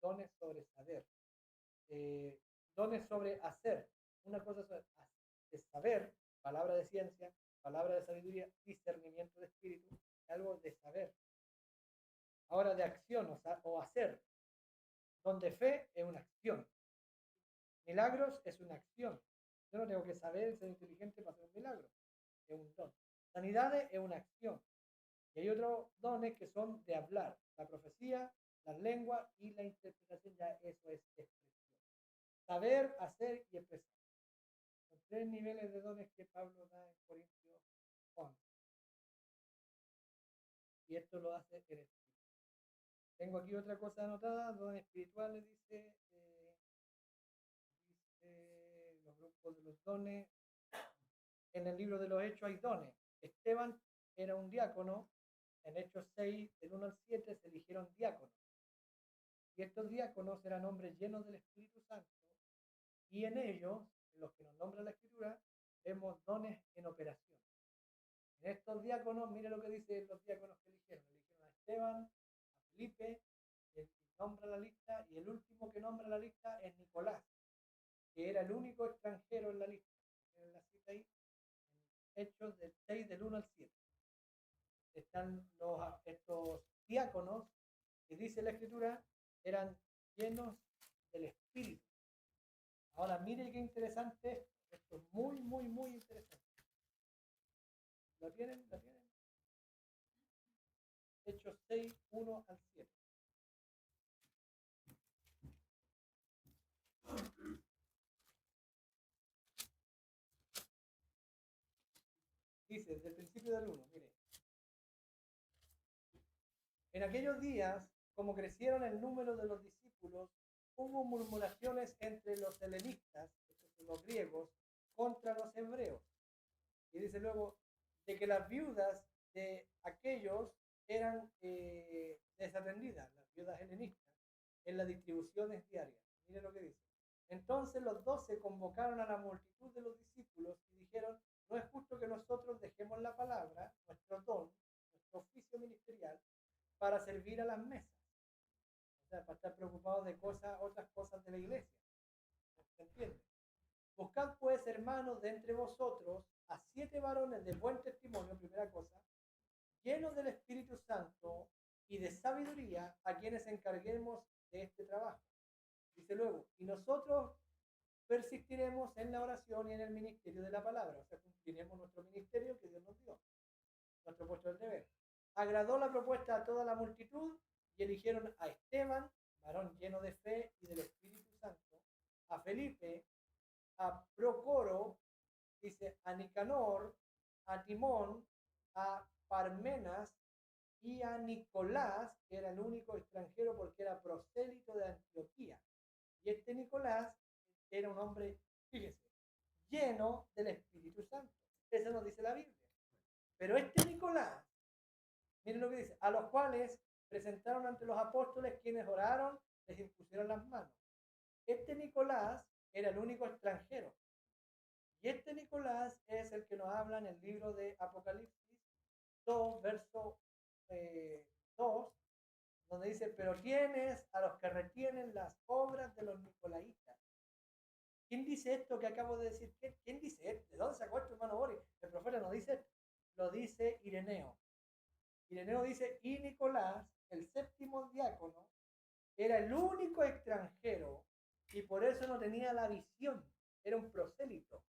dones sobre saber. Dones sobre hacer. Una cosa es saber, palabra de ciencia, palabra de sabiduría, discernimiento de espíritu, algo de saber. Ahora de acción o hacer. Don de fe es una acción. Milagros es una acción. Yo no tengo que saber ser inteligente para hacer un milagro. Es un don. Sanidades es una acción. Y hay otros dones que son de hablar. La profecía, la lengua y la interpretación, ya eso es expresión. Saber, hacer y expresar. Son 3 niveles de dones que Pablo da en Corintios 11. Y esto lo hace en el Espíritu. Tengo aquí otra cosa anotada, dones espirituales, dice los grupos de los dones. En el libro de los Hechos hay dones. Esteban era un diácono. En Hechos 6, del 1 al 7, se eligieron diáconos. Y estos diáconos eran hombres llenos del Espíritu Santo Y en ellos, en los que nos nombra la Escritura, vemos dones en operación. En estos diáconos, mire lo que dicen los diáconos que eligieron. Eligieron a Esteban, a Felipe, y nombra la lista, y el último que nombra la lista es Nicolás, que era el único extranjero en la lista. En la cita ahí, en Hechos del 6, del 1 al 7. Están estos diáconos que dice la Escritura eran llenos del Espíritu. Ahora mire qué interesante esto. Esto es muy, muy, muy interesante. ¿Lo tienen? ¿Lo tienen? Hechos 6, 1 al 7. Dice, desde el principio del 1, mire. En aquellos días, como crecieron el número de los discípulos, hubo murmuraciones entre los helenistas, los griegos, contra los hebreos. Y dice luego, de que las viudas de aquellos eran desatendidas, las viudas helenistas, en las distribuciones diarias. Mire lo que dice. Entonces los 12 convocaron a la multitud de los discípulos y dijeron, no es justo que nosotros dejemos la palabra, nuestro don, nuestro oficio ministerial, para servir a las mesas. O sea, para estar preocupados de otras cosas de la iglesia. ¿Se entiende? Buscad pues, hermanos, de entre vosotros a 7 varones de buen testimonio, primera cosa, llenos del Espíritu Santo y de sabiduría, a quienes encarguemos de este trabajo. Dice luego, y nosotros persistiremos en la oración y en el ministerio de la palabra, o sea, cumpliremos nuestro ministerio que Dios nos dio, nuestro puesto del deber. Agradó la propuesta a toda la multitud y eligieron a Esteban, varón lleno de fe y del Espíritu Santo, a Felipe, a Procoro, dice, a Nicanor, a Timón, a Parmenas y a Nicolás, que era el único extranjero porque era prosélito de Antioquía. Y este Nicolás era un hombre, fíjese, lleno del Espíritu Santo. Eso nos dice la Biblia. Pero este Nicolás, miren lo que dice, a los cuales presentaron ante los apóstoles, quienes oraron, les impusieron las manos. Este Nicolás era el único extranjero. Y este Nicolás es el que nos habla en el libro de Apocalipsis 2, verso 2, donde dice, pero tienes a los que retienen las obras de los nicolaitas. ¿Quién dice esto que acabo de decir? ¿Quién dice esto? ¿De dónde sacó esto, hermano Boris? El profeta no dice esto, lo dice Ireneo. Ireneo dice, y Nicolás, el séptimo diácono, era el único extranjero y por eso no tenía la visión, era un prosélito.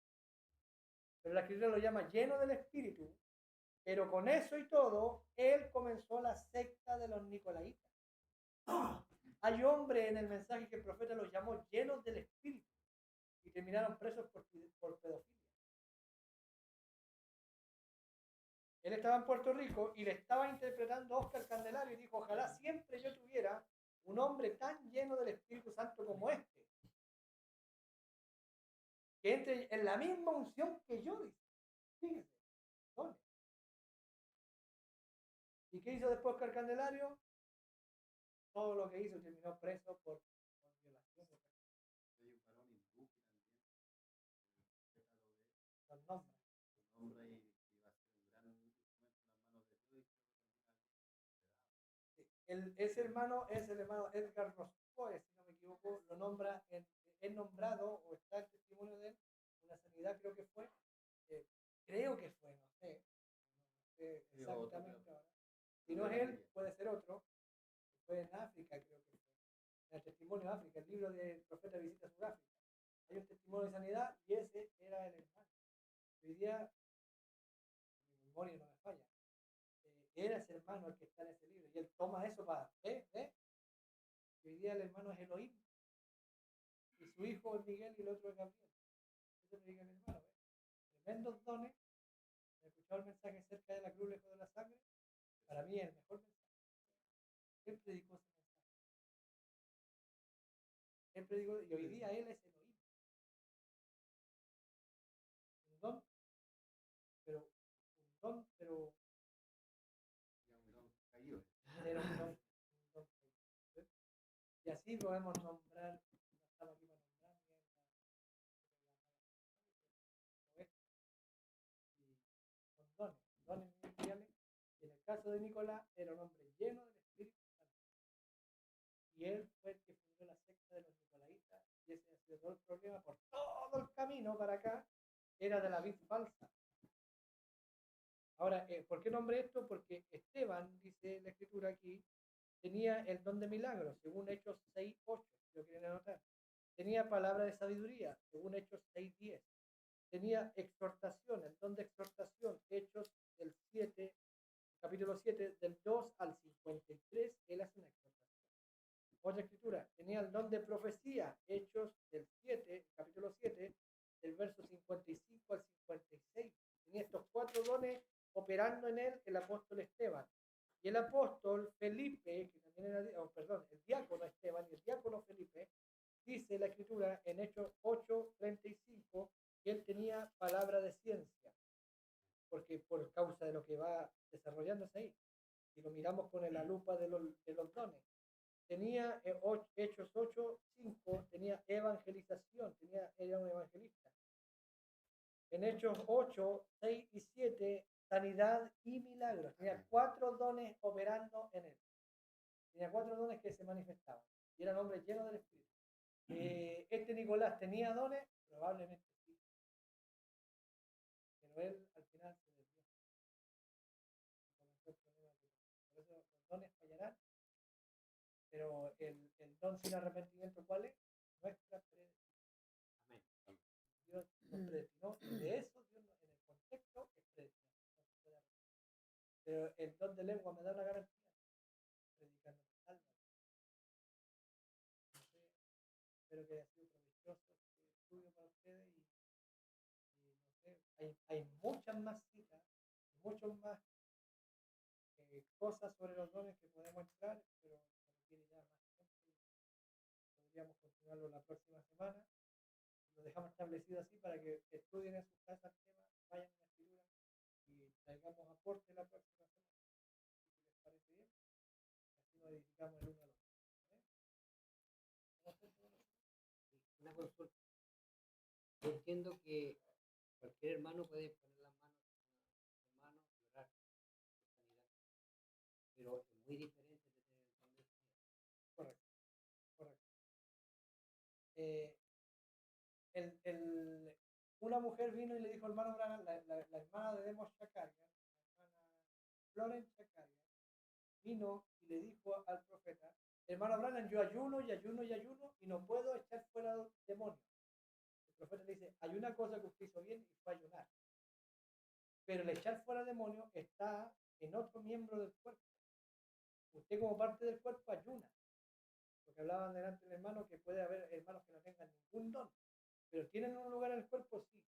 Pero la Escritura lo llama lleno del Espíritu, pero con eso y todo, él comenzó la secta de los nicolaitas. Hay hombres en el mensaje que el profeta los llamó llenos del Espíritu y terminaron presos por pedofilia. Él estaba en Puerto Rico y le estaba interpretando a Oscar Candelario y dijo, ojalá siempre yo tuviera un hombre tan lleno del Espíritu Santo como este, que entre en la misma unción que yo, dice. Fíjense, ¿dónde? ¿Y qué hizo después Oscar Candelario? Todo lo que hizo, terminó preso por violación. Hay un varón hindú que también Los nombres. su nombre y va a ser un gran instrumento en las manos de Dios y Ese hermano es el hermano Edgar Roscoe, si no me equivoco, lo nombra, es nombrado, o está el testimonio de él, una sanidad creo que fue, no sé exactamente ahora. Si no es él, puede ser otro, fue en África creo que fue, en el testimonio de África, el libro del profeta visita Sudáfrica. Hay un testimonio de sanidad y ese era el hermano. Hoy día, mi memoria no me falla. Era ese hermano el que está en ese libro y él toma eso para, y hoy día el hermano es Elohim y su hijo es Miguel y el otro es Gabriel. Eso le diga mi hermano, tremendos dones. ¿He escuchado el mensaje cerca de la cruz lejos de la sangre? Para mí es el mejor mensaje. Él predicó ese mensaje. Él predicó, y hoy día él es Elohim. Un don, pero caído. era un don. Y así podemos nombrar, no estamos aquí para nombrar, caso de Nicolás, era un hombre lleno del Espíritu Santo. Y él fue el que fundó la secta de los nicolaitas, y ese ha sido todo el problema por todo el camino para acá, era de la vid falsa. Ahora, ¿por qué nombré esto? Porque Esteban, dice la escritura aquí, tenía el don de milagros, según Hechos 6:8, si lo quieren anotar. Tenía palabra de sabiduría, según Hechos 6:10. Tenía exhortación, el don de exhortación, Hechos del 7, capítulo 7, del 2 al 53, él hace una exhortación. Otra escritura, tenía el don de profecía, Hechos del 7, capítulo 7, del verso 55 al 56. Tenía estos 4 dones operando en él el apóstol Esteban. Y el apóstol Felipe, que también era, el diácono Esteban y el diácono Felipe, dice la escritura en Hechos 8:35 que él tenía palabra de ciencia, porque por causa de lo que va desarrollándose ahí, si lo miramos con la lupa de los dones, tenía Hechos 8:5, tenía evangelización, era un evangelista. En Hechos 8:6 y 7, sanidad y milagros. Tenía 4 dones operando en él. Tenía 4 dones que se manifestaban. Y era un hombre lleno del Espíritu. Este Nicolás tenía dones, probablemente sí. Pero él al final se desvió. Por eso los dones fallarán. Pero el don sin arrepentimiento, ¿cuál es? Nuestra predestinación. Amén. Dios nos predestinó y de eso Dios en el contexto es predestinación. Pero el don de lengua me da una garantía. Predicando alma. Espero que haya sido provechoso este estudio para ustedes y no sé, hay muchas más citas, muchas más cosas sobre los dones que podemos entrar, pero se requiere ya más tiempo. Podríamos continuarlo la próxima semana. Lo dejamos establecido así para que estudien en sus casas el tema, vayan a la escritura y traigamos aporte la próxima semana. Si les parece bien, así nos edificamos el uno al otro. Una consulta. Yo entiendo que cualquier hermano puede poner las manos en hermano y orar por sanidad, pero es muy diferente de tener el don del Señor. Correcto, correcto. Una mujer vino y le dijo al hermano Branham, la hermana de Demos Chakarian, la hermana Florence Chakarian, vino y le dijo al profeta, hermano Branham, yo ayuno y ayuno y ayuno y no puedo echar fuera demonios. El profeta le dice, hay una cosa que usted hizo bien y fue ayunar. Pero el echar fuera demonios está en otro miembro del cuerpo. Usted como parte del cuerpo ayuna. Porque hablaban delante del hermano que puede haber hermanos que no tengan ningún don, pero tienen un lugar en el cuerpo, sí.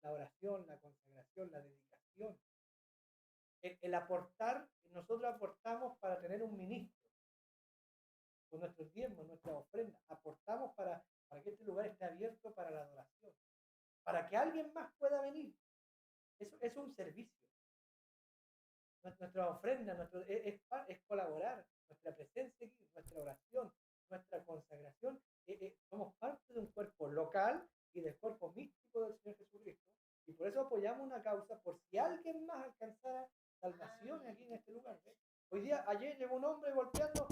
La oración, la consagración, la dedicación. El aportar, nosotros aportamos para tener un ministro. Con nuestros diezmos, nuestras ofrendas, aportamos para que este lugar esté abierto para la adoración. Para que alguien más pueda venir. Eso es un servicio. Nuestra ofrenda es colaborar, nuestra presencia aquí, nuestra oración, nuestra consagración. Somos parte de un cuerpo local y del cuerpo místico del Señor Jesucristo. Y por eso apoyamos una causa por si alguien más alcanzara salvación aquí en este lugar. ¿Ves? Ayer llegó un hombre golpeando,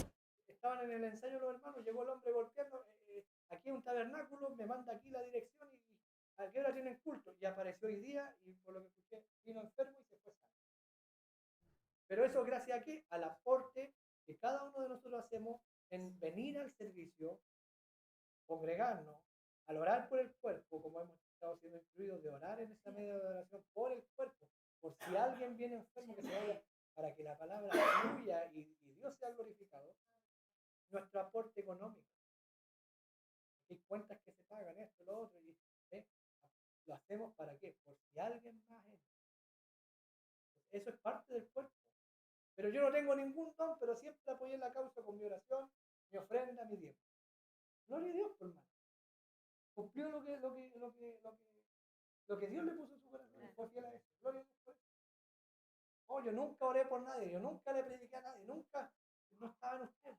estaban en el ensayo los hermanos, llegó el hombre golpeando, aquí hay un tabernáculo, me manda aquí la dirección y a qué hora tienen culto. Y apareció hoy día y por lo que escuché, vino enfermo y se fue sano. Pero eso gracias a qué? Al aporte que cada uno de nosotros hacemos en venir al servicio, congregarnos, al orar por el cuerpo, como hemos estado siendo instruidos de orar en esa media de oración por el cuerpo, por si alguien viene enfermo que se vaya, para que la palabra fluya y Dios sea glorificado, nuestro aporte económico. Hay cuentas que se pagan, esto, lo otro, y lo hacemos para qué? Por si alguien más entra. Eso es parte del cuerpo. Pero yo no tengo ningún don, pero siempre apoyé la causa con mi oración, mi ofrenda, mi diezmo. Gloria a Dios, por hermano. Cumplió lo que Dios le puso en su corazón. Fue fiel a eso. Gloria a Dios por eso. Oh, yo nunca oré por nadie, yo nunca le prediqué a nadie, nunca no estaba en usted.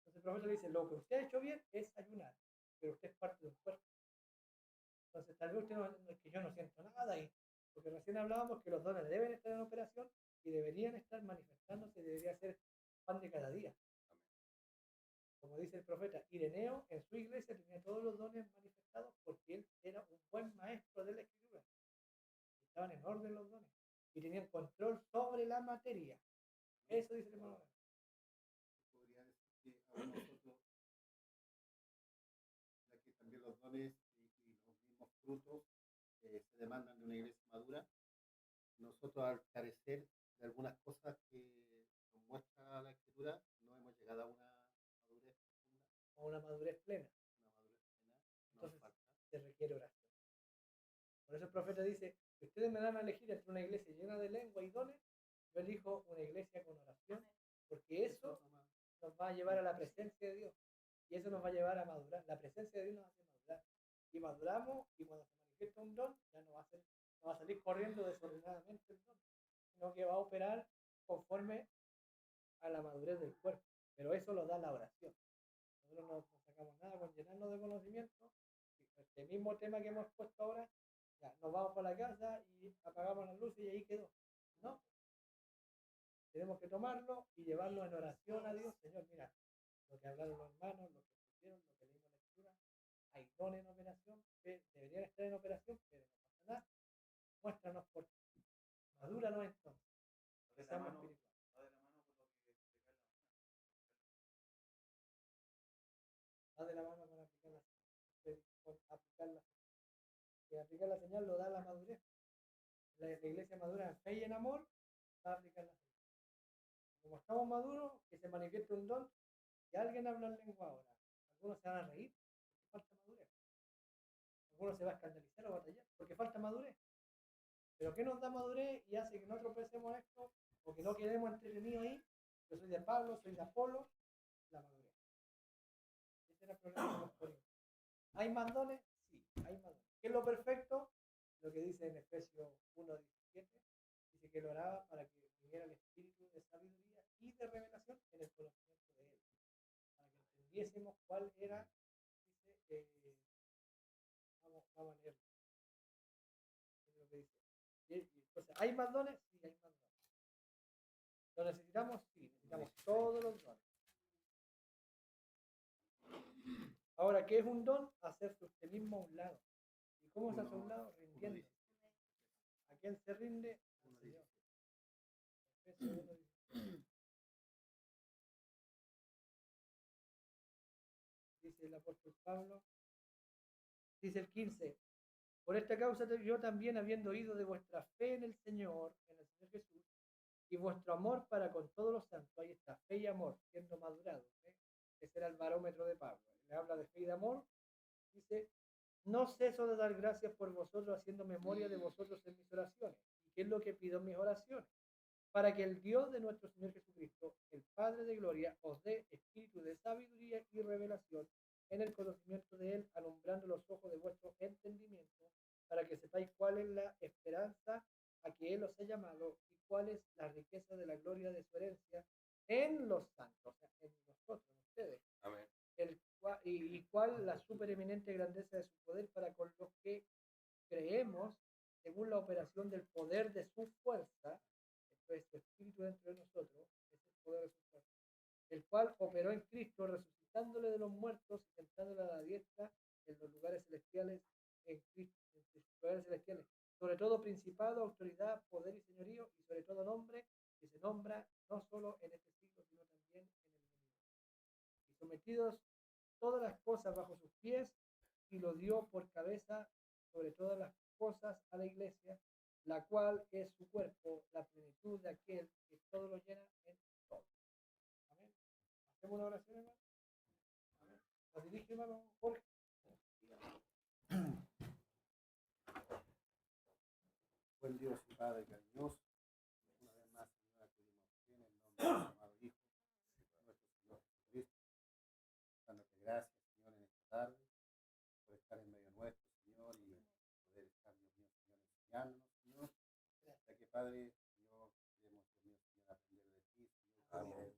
Entonces el profeta le dice, lo que usted ha hecho bien es ayunar, pero usted es parte de un cuerpo. Entonces tal vez usted no, es que yo no siento nada, porque recién hablábamos que los dones deben estar en operación y deberían estar manifestándose, debería ser pan de cada día. Como dice el profeta, Ireneo en su iglesia tenía todos los dones manifestados porque él era un buen maestro de la escritura. Estaban en orden los dones y tenían control sobre la materia. Eso dice el hermano. Podría decir que aún nosotros, ya que también los dones y los mismos frutos se demandan de una iglesia madura, nosotros al carecer de algunas cosas que nos muestra la escritura, no hemos llegado a una madurez profunda, A una madurez plena. una madurez plena, nos Entonces falta. se requiere oración. Por eso el profeta dice, si ustedes me dan a elegir entre una iglesia llena de lengua y dones, yo elijo una iglesia con oración, porque eso nos va a llevar a la presencia de Dios. Y eso nos va a llevar a madurar. La presencia de Dios nos hace madurar. Y maduramos, y cuando se manifiesta un don, ya no va a salir corriendo desordenadamente el don, sino que va a operar conforme a la madurez del cuerpo. Pero eso lo da la oración. Nosotros no sacamos nada con llenarnos de conocimiento. Y este mismo tema que hemos puesto ahora, ya nos vamos para la casa y apagamos las luces y ahí quedó. No. Tenemos que tomarlo y llevarlo en oración a Dios. Señor, mira, lo que hablaron los hermanos, lo que pusieron, lo que leímos en la escritura, hay dones en operación, que deberían estar en operación, pero no pasa nada. Muéstranos por ti. Madúranos entonces. Va de la Seamos mano, espirituales. va de la mano con lo que se cae la mano. Va de la mano con aplicar la señal. Con aplicar la señal. Y aplicar la señal lo da la madurez. La iglesia madura en fe y en amor va a aplicar la señal. Como estamos maduros, que se manifieste un don, que alguien habla en lengua ahora. Algunos se van a reír porque falta madurez. Algunos se va a escandalizar o batallar porque falta madurez. Pero ¿qué nos da madurez y hace que no tropecemos en esto o que no quedemos entretenidos ahí? Yo soy de Pablo, soy de Apolo, la madurez. Ese era el problema de los corintios. ¿Hay más dones? Sí, hay más dones. ¿Qué es lo perfecto? Lo que dice en Efesios 1:17, dice que lo oraba para que viniera el espíritu de sabiduría y de revelación en el conocimiento de él, para que entendiésemos cuál era, dice, vamos a leerlo, es lo que dice. Entonces, ¿hay más dones? Sí, hay más dones. ¿Lo necesitamos? Sí, necesitamos todos los dones. Ahora, ¿qué es un don? Hacerse usted mismo a un lado. ¿Y cómo se hace a un lado? Rindiendo. ¿A quién se rinde? Al Señor. Efesios 1:17. Dice el apóstol Pablo. Dice el 15. Por esta causa yo también, habiendo oído de vuestra fe en el Señor Jesús, y vuestro amor para con todos los santos, ahí está, fe y amor, siendo madurado. Ese era el barómetro de Pablo. Le habla de fe y de amor. Dice, no ceso de dar gracias por vosotros, haciendo memoria de vosotros en mis oraciones. ¿Y qué es lo que pido en mis oraciones? Para que el Dios de nuestro Señor Jesucristo, el Padre de gloria, os dé espíritu de sabiduría y revelación en el conocimiento de Él, alumbrando los ojos de vuestro entendimiento, para que sepáis cuál es la esperanza a que Él os ha llamado y cuál es la riqueza de la gloria de su herencia en los santos, o sea, en nosotros, en ustedes. Amén. Y cuál la supereminente grandeza de su poder para con los que creemos, según la operación del poder de su fuerza, esto es su espíritu dentro de nosotros, es el poder de su fuerza, el cual operó en Cristo, resucitándole de los muertos y sentándole a la diestra en los lugares celestiales, en Cristo, en sus lugares celestiales, sobre todo principado, autoridad, poder y señorío, y sobre todo nombre que se nombra no solo en este siglo, sino también en el venidero. Y sometidos todas las cosas bajo sus pies, y lo dio por cabeza sobre todas las cosas a la iglesia, la cual es su cuerpo, la plenitud de aquel que todo lo llena en todo. Amén. ¿Hacemos una oración, hermano? Amén. ¿La dirige, hermano Jorge? Buen Dios y Padre cariñoso, una vez más, Señor, acudimos en el nombre de tu amado Hijo, nuestro Señor Jesucristo, dándote gracias, Señor, en esta tarde, por estar en medio nuestro, Señor, y poder estar, Dios mío, Señor, enseñándonos, Señor, ya que, Padre, Señor, queremos, Dios mío, Señor, aprender de ti, Señor, Amén.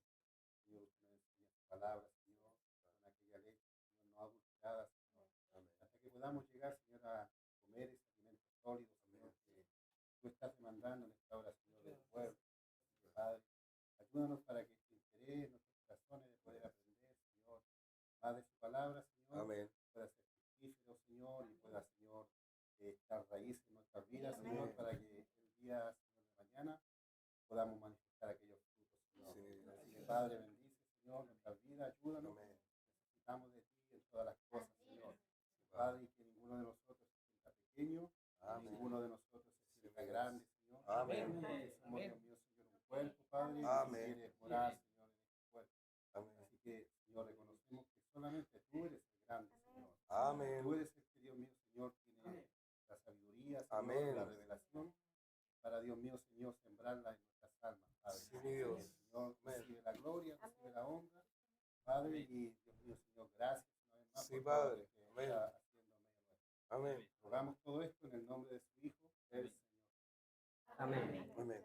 Señor, usted nos enseña tu palabra, Señor, con aquella leche, Señor, no adulterada, Señor, hasta que podamos llegar, Señor, a comer ese alimento sólido, Señor, que tú estás demandando en esta hora, Señor, del pueblo. Padre. Ayúdanos para que este interés en nuestros corazones de poder aprender, Señor, más de su palabra, Señor, Amén. pueda ser fructífero, Señor, y pueda, Señor, echar raíces en nuestras vidas, Señor, para que el día, Señor, de mañana podamos manifestar aquellos frutos, Señor. Sí. Así que, Padre, bendice, Señor, nuestras vidas, ayúdanos. Amén. Necesitamos de ti en todas las cosas, Señor. Padre, y que ninguno de nosotros se sienta pequeño, Amén. ninguno de nosotros se sienta Dios. grande, Señor. Amén. Porque somos, Amén. Dios mío, Señor, un cuerpo, Padre, y Amén. tú quieres morar, Señor, en este cuerpo. Amén. Así que, Señor, reconocemos que solamente tú eres el grande, Señor. Amén. Tú eres el que, Dios mío, Señor, tiene la sabiduría, Señor, Amén. la revelación, para, Dios mío, Señor, sembrarla en nuestras almas, Padre. Sí, mi Dios. Señor, Amén. recibe la gloria, recibe la honra, Padre, y Dios mío, Señor, gracias una vez más Sí, por todo Padre. lo que Amén. está haciendo en medio nuestro. Amén. Rogamos todo esto en el nombre de su Hijo, el Señor. Amén. Amén. Amén.